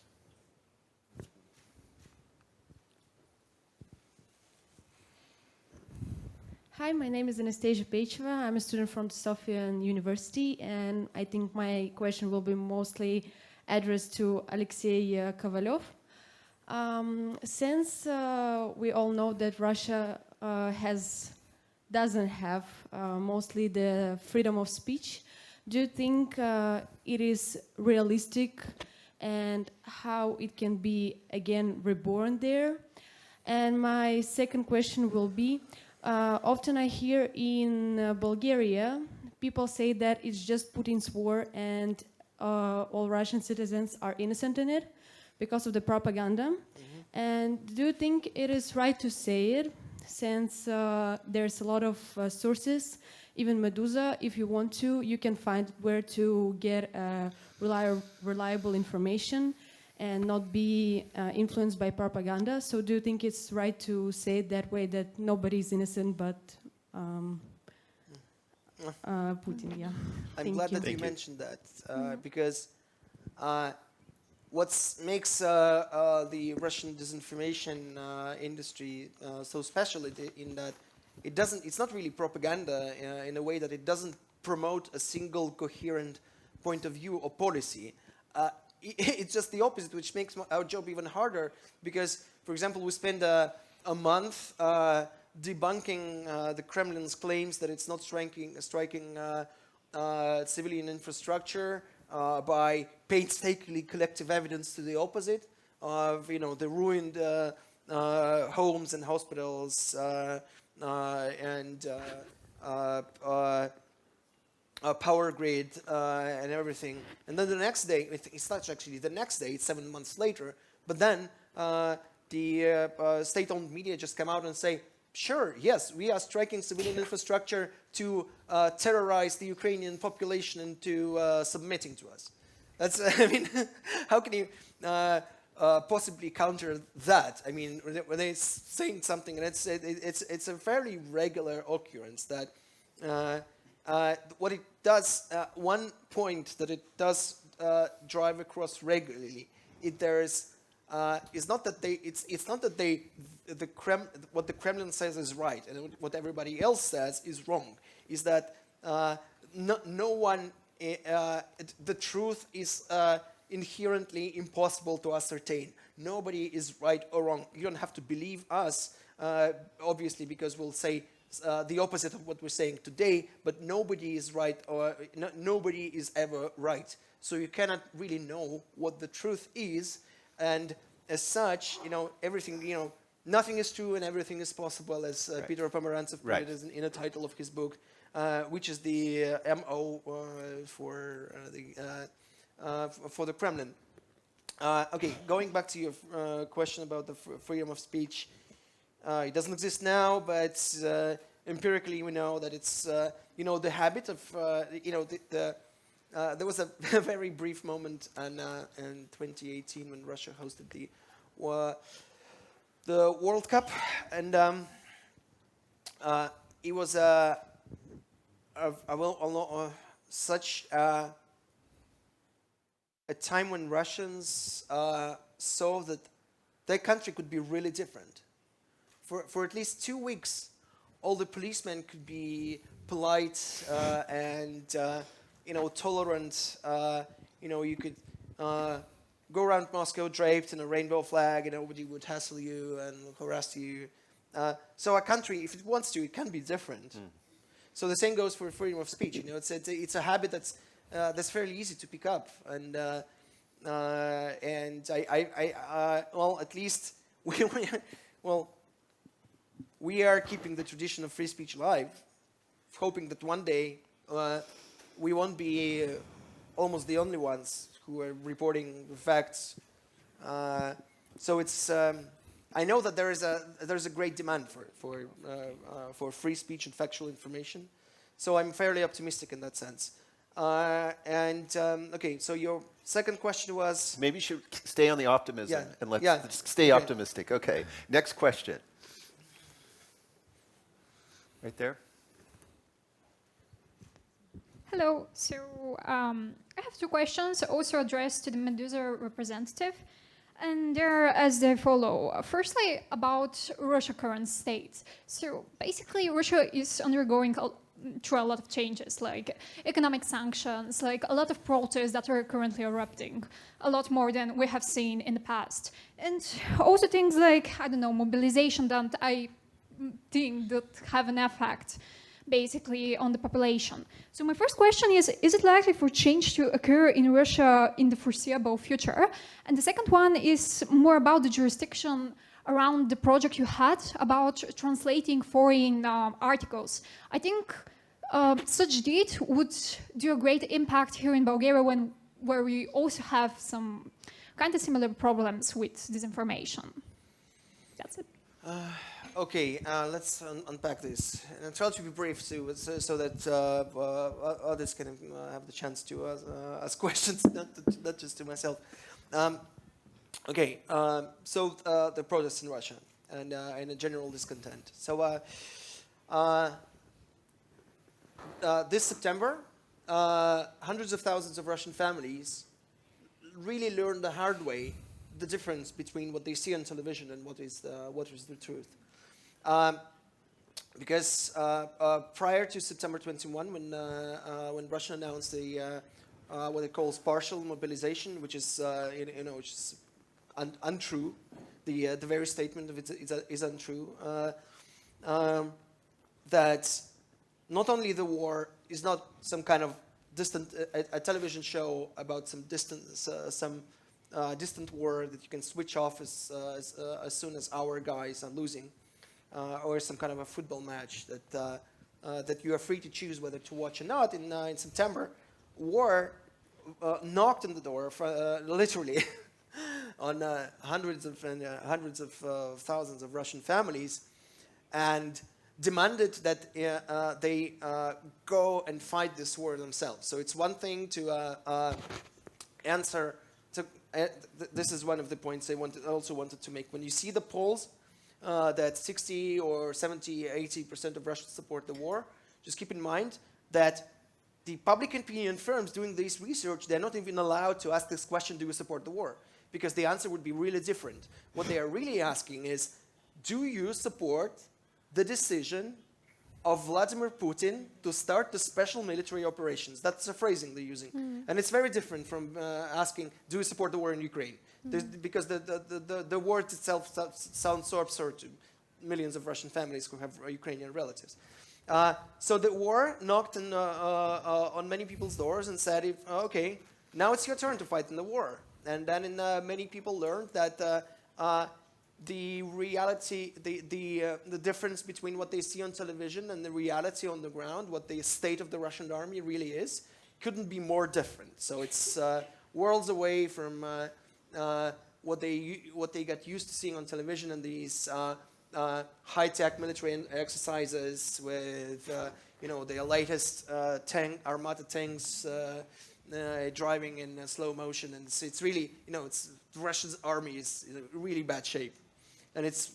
Hi, my name is Anastasia Pecheva. I'm a student from Sofia University, and I think my question will be mostly addressed to Alexey Kovalev. Since we all know that Russia doesn't have mostly the freedom of speech, do you think it is realistic, and how it can be again reborn there? And my second question will be, often I hear in Bulgaria people say that it's just Putin's war and all Russian citizens are innocent in it because of the propaganda. And do you think it is right to say it, since there's a lot of sources, even Meduza, if you want to, you can find where to get reliable information and not be influenced by propaganda. So do you think it's right to say it that way, that nobody is innocent but Putin? Yeah. I'm glad that you mentioned that, because what makes the Russian disinformation industry so special in that it's not really propaganda in a way that it doesn't promote a single coherent point of view or policy. It's just the opposite, which makes our job even harder, because, for example, we spend a month debunking the Kremlin's claims that it's not striking civilian infrastructure by painstakingly collective evidence to the opposite of the ruined homes and hospitals and power grid and everything. And then the next day, it's not actually the next day, it's 7 months later, but then the state-owned media just come out and say, sure, yes, we are striking civilian infrastructure to terrorize the Ukrainian population into submitting to us. That's, I mean, how can you possibly counter that? I mean, when they're saying something, and it's a fairly regular occurrence that what it does, one point that it does drive across regularly, is not that what the Kremlin says is right and what everybody else says is wrong. Is that no one, the truth is inherently impossible to ascertain. Nobody is right or wrong. You don't have to believe us, obviously, because we'll say the opposite of what we're saying today, but nobody is right, or nobody is ever right. So you cannot really know what the truth is, and as such, everything, nothing is true and everything is possible, as Peter Pomerantsev put it in a title of his book, which is the MO for the Kremlin. Okay, going back to your question about the freedom of speech, it doesn't exist now, but empirically we know that it's, the habit of, there was a very brief moment in 2018 when Russia hosted the World Cup, and it was such a time when Russians saw that their country could be really different. For at least 2 weeks, all the policemen could be polite and tolerant. You could go around Moscow draped in a rainbow flag, and nobody would hassle you and harass you. So a country, if it wants to, it can be different. So the same goes for freedom of speech. It's a habit that's fairly easy to pick up, and at least we are keeping the tradition of free speech alive, hoping that one day we won't be almost the only ones who are reporting the facts. So it's. I know that there's a great demand for free speech and factual information, so I'm fairly optimistic in that sense. Okay, so your second question was... Maybe you should stay on the optimism and let's stay optimistic. Okay, next question. Right there. Hello. So I have two questions, also addressed to the Meduza representative, and they're as they follow. Firstly, about Russia's current state. So basically, Russia is undergoing through a lot of changes, like economic sanctions, like a lot of protests that are currently erupting, a lot more than we have seen in the past, and also things like, I don't know, mobilization that I think that have an effect basically on the population. So my first question is it likely for change to occur in Russia in the foreseeable future? And the second one is more about the jurisdiction around the project you had about translating foreign articles. I think such deed would do a great impact here in Bulgaria where we also have some kind of similar problems with disinformation. That's it. Okay, let's unpack this. And I'll try to be brief too, so that others can have the chance to ask questions, not just to myself. Okay, so the protests in Russia and a general discontent. So this September, hundreds of thousands of Russian families really learned the hard way the difference between what they see on television and what is the truth. Because prior to September 21, when Russia announced the what it calls partial mobilization, which is which is untrue, the very statement of it is untrue. That not only the war is not some kind of distant a television show about some distant war that you can switch off as soon as our guys are losing. Or some kind of a football match that you are free to choose whether to watch or not. In September, war knocked on the door, literally, on hundreds of thousands of Russian families, and demanded that they go and fight this war themselves. So it's one thing to answer. This is one of the points I also wanted to make. When you see the polls. That 60 or 70, 80% of Russians support the war. Just keep in mind that the public opinion firms doing this research, they're not even allowed to ask this question, do you support the war? Because the answer would be really different. What they are really asking is, do you support the decision of Vladimir Putin to start the special military operations? That's the phrasing they're using. And it's very different from asking, do you support the war in Ukraine? Because the word itself sounds so absurd to millions of Russian families who have Ukrainian relatives. So the war knocked on many people's doors and said, okay, now it's your turn to fight in the war. And then many people learned that the reality, the difference between what they see on television and the reality on the ground, what the state of the Russian army really is, couldn't be more different. So it's worlds away from what they got used to seeing on television and these high-tech military exercises with the latest Armata tanks driving in slow motion, and it's really the Russian army is in really bad shape, and it's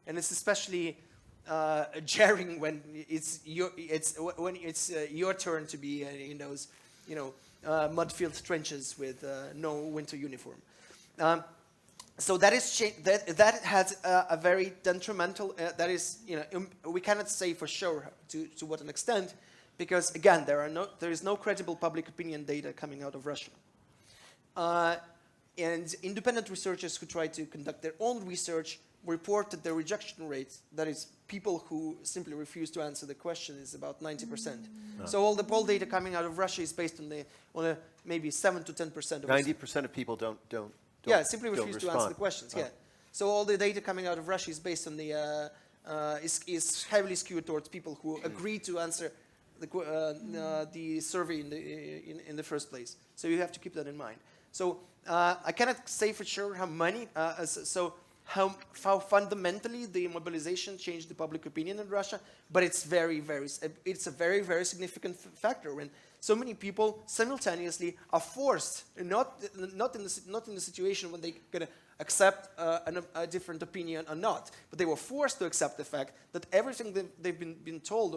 it's especially jarring when it's your turn to be in those mud-filled trenches with no winter uniform. so that is that has a very detrimental. That is, we cannot say for sure to what an extent, because again, there is no credible public opinion data coming out of Russia, and independent researchers who try to conduct their own research report that the rejection rate, that is, people who simply refuse to answer the question, is about 90%. So all the poll data coming out of Russia is based on maybe 7 to 10% of 90% of people don't simply don't refuse to answer the questions. Oh. Yeah. So all the data coming out of Russia is based on the is heavily skewed towards people who agree to answer the survey in the first place. So you have to keep that in mind. So I cannot say for sure how many. How fundamentally the mobilization changed the public opinion in Russia, but it's a very, very significant factor when so many people simultaneously are forced, not in the situation when they can accept a different opinion or not, but they were forced to accept the fact that everything that they've been told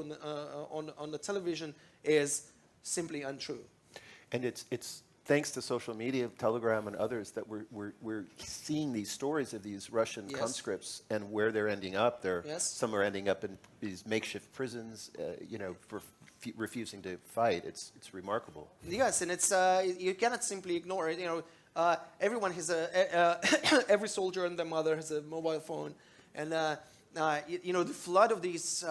on the television is simply untrue. And it's thanks to social media, Telegram, and others that we're seeing these stories of these Russian conscripts and where they're ending up. Some are ending up in these makeshift prisons, for refusing to fight. It's remarkable. Yes, and it's you cannot simply ignore it. Everyone has every soldier and their mother has a mobile phone, and the flood of these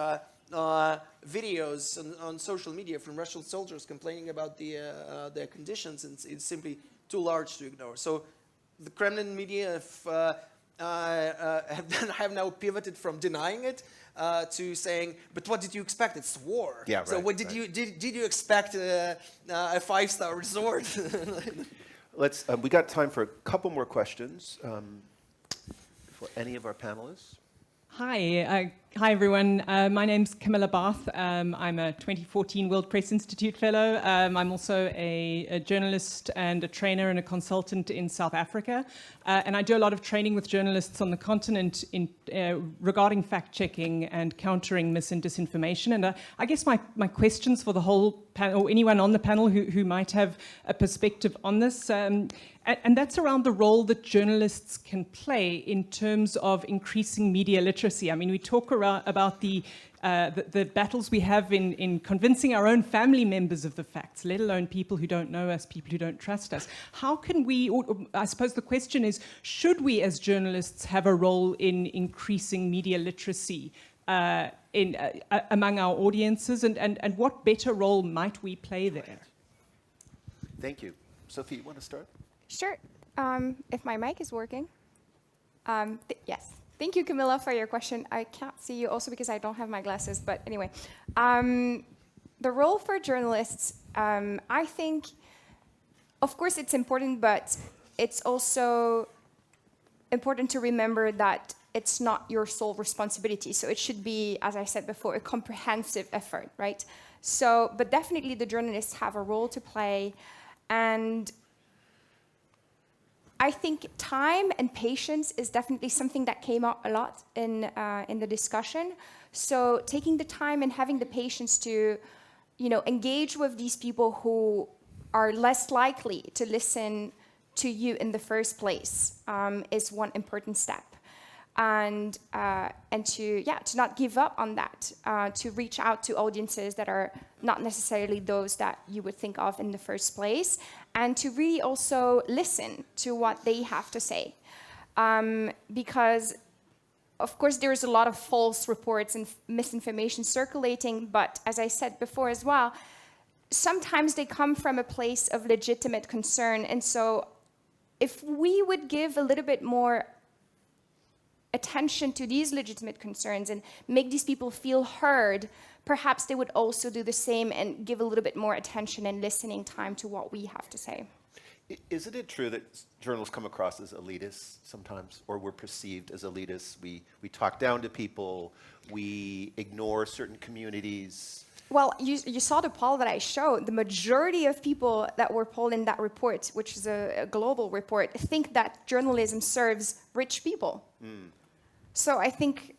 videos on social media from Russian soldiers complaining about their conditions, and it's simply too large to ignore. So the Kremlin media have now pivoted from denying it to saying, "But what did you expect? It's war." Yeah, right. So what did you expect a 5-star resort? We got time for a couple more questions for any of our panelists. Hi everyone. My name's Camilla Barth. I'm a 2014 World Press Institute Fellow. I'm also a journalist and a trainer and a consultant in South Africa. And I do a lot of training with journalists on the continent regarding fact-checking and countering mis and disinformation. And I guess my questions for the whole panel, or anyone on the panel who might have a perspective on this, and that's around the role that journalists can play in terms of increasing media literacy. I mean, we talk about the battles we have in convincing our own family members of the facts, let alone people who don't know us, people who don't trust us. How can we, or I suppose the question is, should we as journalists have a role in increasing media literacy among our audiences, and what better role might we play there? Thank you. Sophie, you want to start? Sure. If my mic is working. Yes. Thank you, Camilla, for your question. I can't see you also because I don't have my glasses, but anyway. The role for journalists, I think, of course, it's important, but it's also important to remember that it's not your sole responsibility. So it should be, as I said before, a comprehensive effort, right? So, but definitely the journalists have a role to play, and I think time and patience is definitely something that came up a lot in the discussion. So taking the time and having the patience to, engage with these people who are less likely to listen to you in the first place is one important step. And to not give up on that, to reach out to audiences that are not necessarily those that you would think of in the first place, and to really also listen to what they have to say. Because, of course, there's a lot of false reports and misinformation circulating, but as I said before as well, sometimes they come from a place of legitimate concern. And so if we would give a little bit more attention to these legitimate concerns and make these people feel heard, perhaps they would also do the same and give a little bit more attention and listening time to what we have to say. Isn't it true that journalists come across as elitists sometimes, or we're perceived as elitists? We talk down to people, we ignore certain communities. Well, you saw the poll that I showed. The majority of people that were polled in that report, which is a global report, think that journalism serves rich people. So I think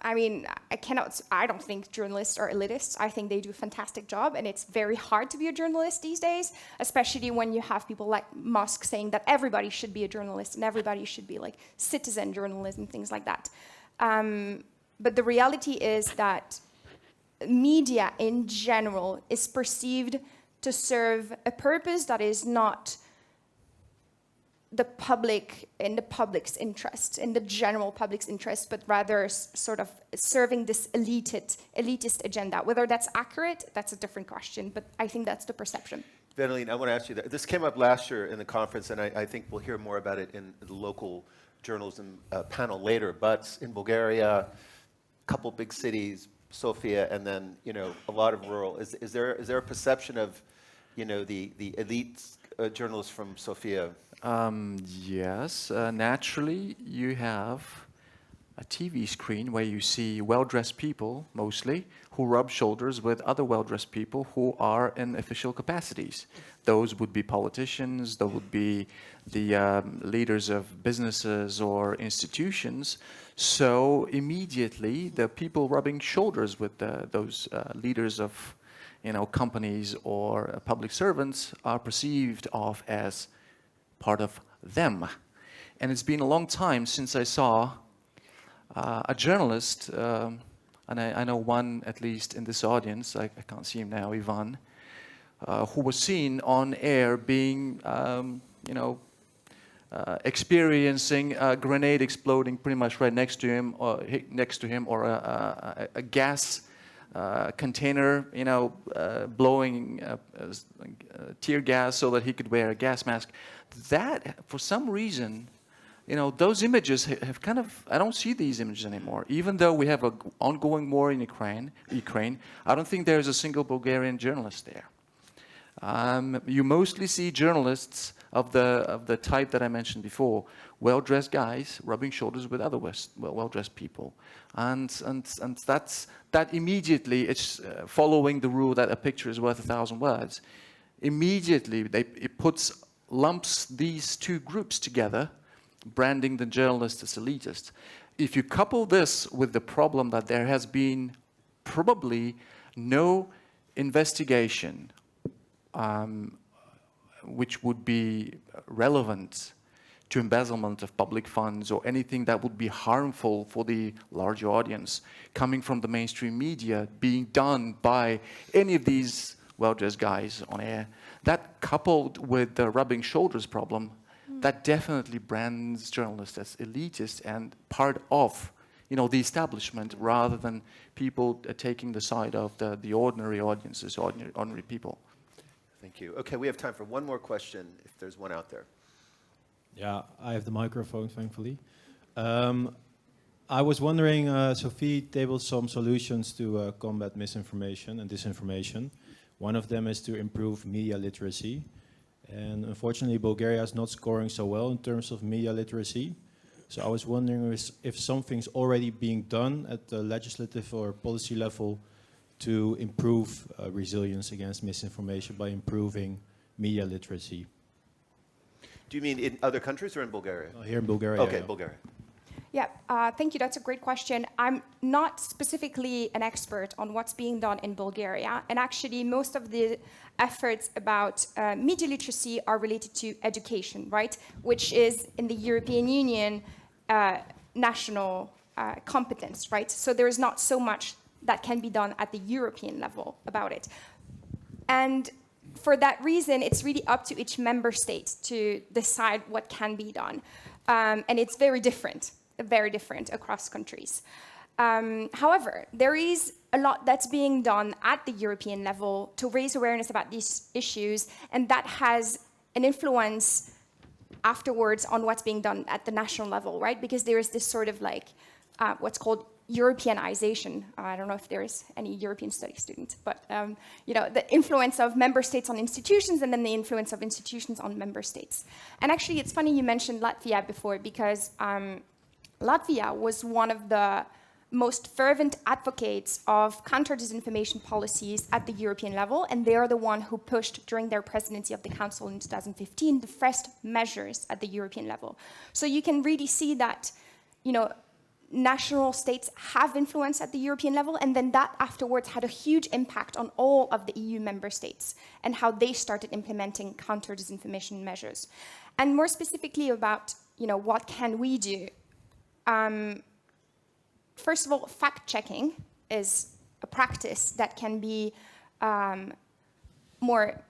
I mean, I don't think journalists are elitists. I think they do a fantastic job, and it's very hard to be a journalist these days, especially when you have people like Musk saying that everybody should be a journalist and everybody should be like citizen journalism, things like that. But the reality is that media in general is perceived to serve a purpose that is not the public, in the public's interest, in the general public's interest, but rather sort of serving this elitist agenda. Whether that's accurate, that's a different question, but I think that's the perception. Venelin, I want to ask you that. This came up last year in the conference, and I think we'll hear more about it in the local journalism panel later, but in Bulgaria, a couple big cities, Sofia, and then, a lot of rural. Is there a perception of, the elite journalists from Sofia? Yes, naturally you have a TV screen where you see well-dressed people, mostly, who rub shoulders with other well-dressed people who are in official capacities. Those would be politicians, those would be the leaders of businesses or institutions. So immediately the people rubbing shoulders with those leaders of companies or public servants are perceived of as part of them. And it's been a long time since I saw a journalist, and I know one at least in this audience, I can't see him now, Ivan, who was seen on air being, experiencing a grenade exploding pretty much right next to him, or a gas container, blowing tear gas so that he could wear a gas mask. That, for some reason, those images have kind of, I don't see these images anymore. Even though we have an ongoing war in Ukraine, I don't think there's a single Bulgarian journalist there. You mostly see journalists of the type that I mentioned before, well-dressed guys rubbing shoulders with other well-dressed people, and that immediately, it's following the rule that a picture is worth 1,000 words. Immediately, it lumps these two groups together, branding the journalist as elitist. If you couple this with the problem that there has been probably no investigation which would be relevant to embezzlement of public funds or anything that would be harmful for the larger audience coming from the mainstream media being done by any of these well-dressed guys on air, that coupled with the rubbing shoulders problem, that definitely brands journalists as elitist and part of the establishment rather than people taking the side of the ordinary audiences, ordinary people. Thank you. Okay, we have time for one more question, if there's one out there. Yeah, I have the microphone, thankfully. I was wondering, Sophie tabled some solutions to combat misinformation and disinformation. One of them is to improve media literacy. And unfortunately, Bulgaria is not scoring so well in terms of media literacy. So I was wondering if something's already being done at the legislative or policy level to improve resilience against misinformation by improving media literacy. Do you mean in other countries or in Bulgaria? Here in Bulgaria. Okay, yeah. Bulgaria. Yeah, thank you. That's a great question. I'm not specifically an expert on what's being done in Bulgaria. And actually, most of the efforts about media literacy are related to education, right? Which is in the European Union national competence, right? So there is not so much that can be done at the European level about it. And for that reason, it's really up to each member state to decide what can be done. And it's very different across countries. However, there is a lot that's being done at the European level to raise awareness about these issues, and that has an influence afterwards on what's being done at the national level, right? Because there is this sort of like what's called Europeanization. I don't know if there is any European studies student, but the influence of member states on institutions and then the influence of institutions on member states. And actually, it's funny you mentioned Latvia before, because Latvia was one of the most fervent advocates of counter-disinformation policies at the European level, and they are the one who pushed during their presidency of the Council in 2015 the first measures at the European level. So you can really see that, national states have influence at the European level, and then that afterwards had a huge impact on all of the EU member states and how they started implementing counter-disinformation measures. And more specifically about, what can we do? First of all, fact-checking is a practice that can be more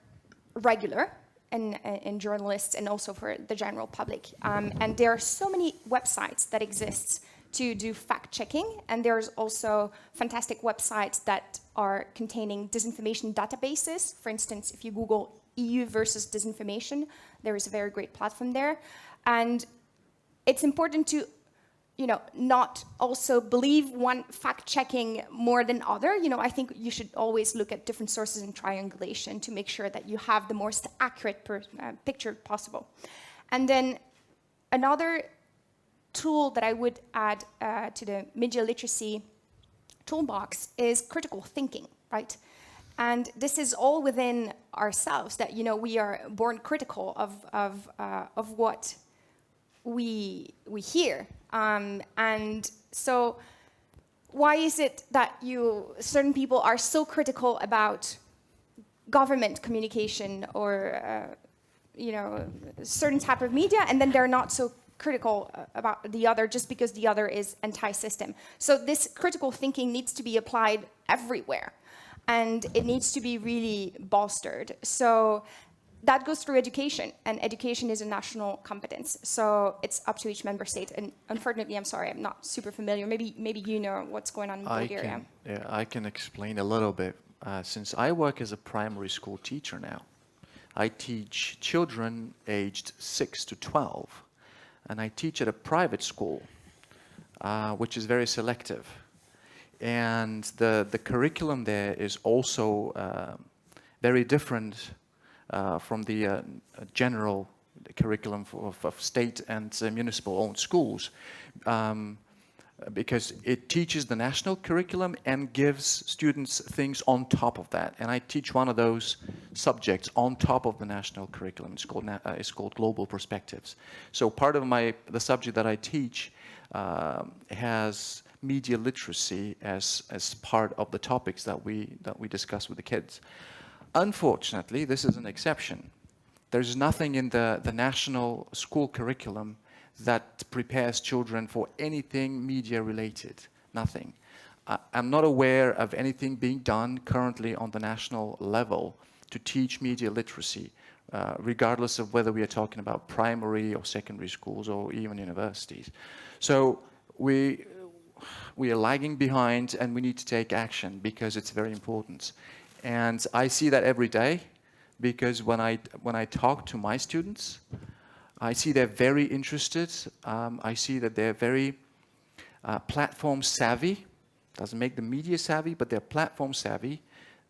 regular in journalists and also for the general public. And there are so many websites that exist to do fact-checking, and there's also fantastic websites that are containing disinformation databases. For instance, if you Google EU versus disinformation, there is a very great platform there. And it's important to not also believe one fact-checking more than other. I think you should always look at different sources in triangulation to make sure that you have the most accurate picture possible. And then another tool that I would add to the media literacy toolbox is critical thinking, right? And this is all within ourselves, that we are born critical of what we hear. And so why is it that certain people are so critical about government communication or certain type of media, and then they're not so critical about the other just because the other is anti-system? So this critical thinking needs to be applied everywhere, and it needs to be really bolstered. So that goes through education, and education is a national competence. So it's up to each member state. And unfortunately, I'm sorry, I'm not super familiar. Maybe you know what's going on in Bulgaria. I can explain a little bit. Since I work as a primary school teacher now, I teach children aged 6 to 12, and I teach at a private school, which is very selective. And the curriculum there is also very different from the general curriculum of state and municipal-owned schools, because it teaches the national curriculum and gives students things on top of that. And I teach one of those subjects on top of the national curriculum. It's called Global Perspectives. So part of the subject that I teach has media literacy as part of the topics that we discuss with the kids. Unfortunately, this is an exception. There's nothing in the national school curriculum that prepares children for anything media related. Nothing. I'm not aware of anything being done currently on the national level to teach media literacy, regardless of whether we are talking about primary or secondary schools or even universities. So we are lagging behind, and we need to take action because it's very important. And I see that every day, because when I talk to my students, I see they're very interested. I see that they're very platform savvy. Doesn't make them media savvy, but they're platform savvy.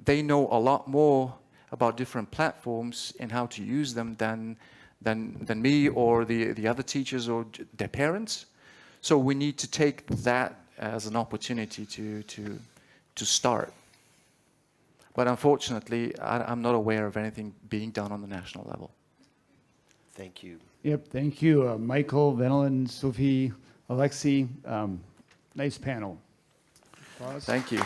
They know a lot more about different platforms and how to use them than me or the other teachers or their parents. So we need to take that as an opportunity to start. But unfortunately, I'm not aware of anything being done on the national level. Thank you. Yep, thank you. Michael, Venelin, Sophie, Alexey. Nice panel. Applause. Thank you.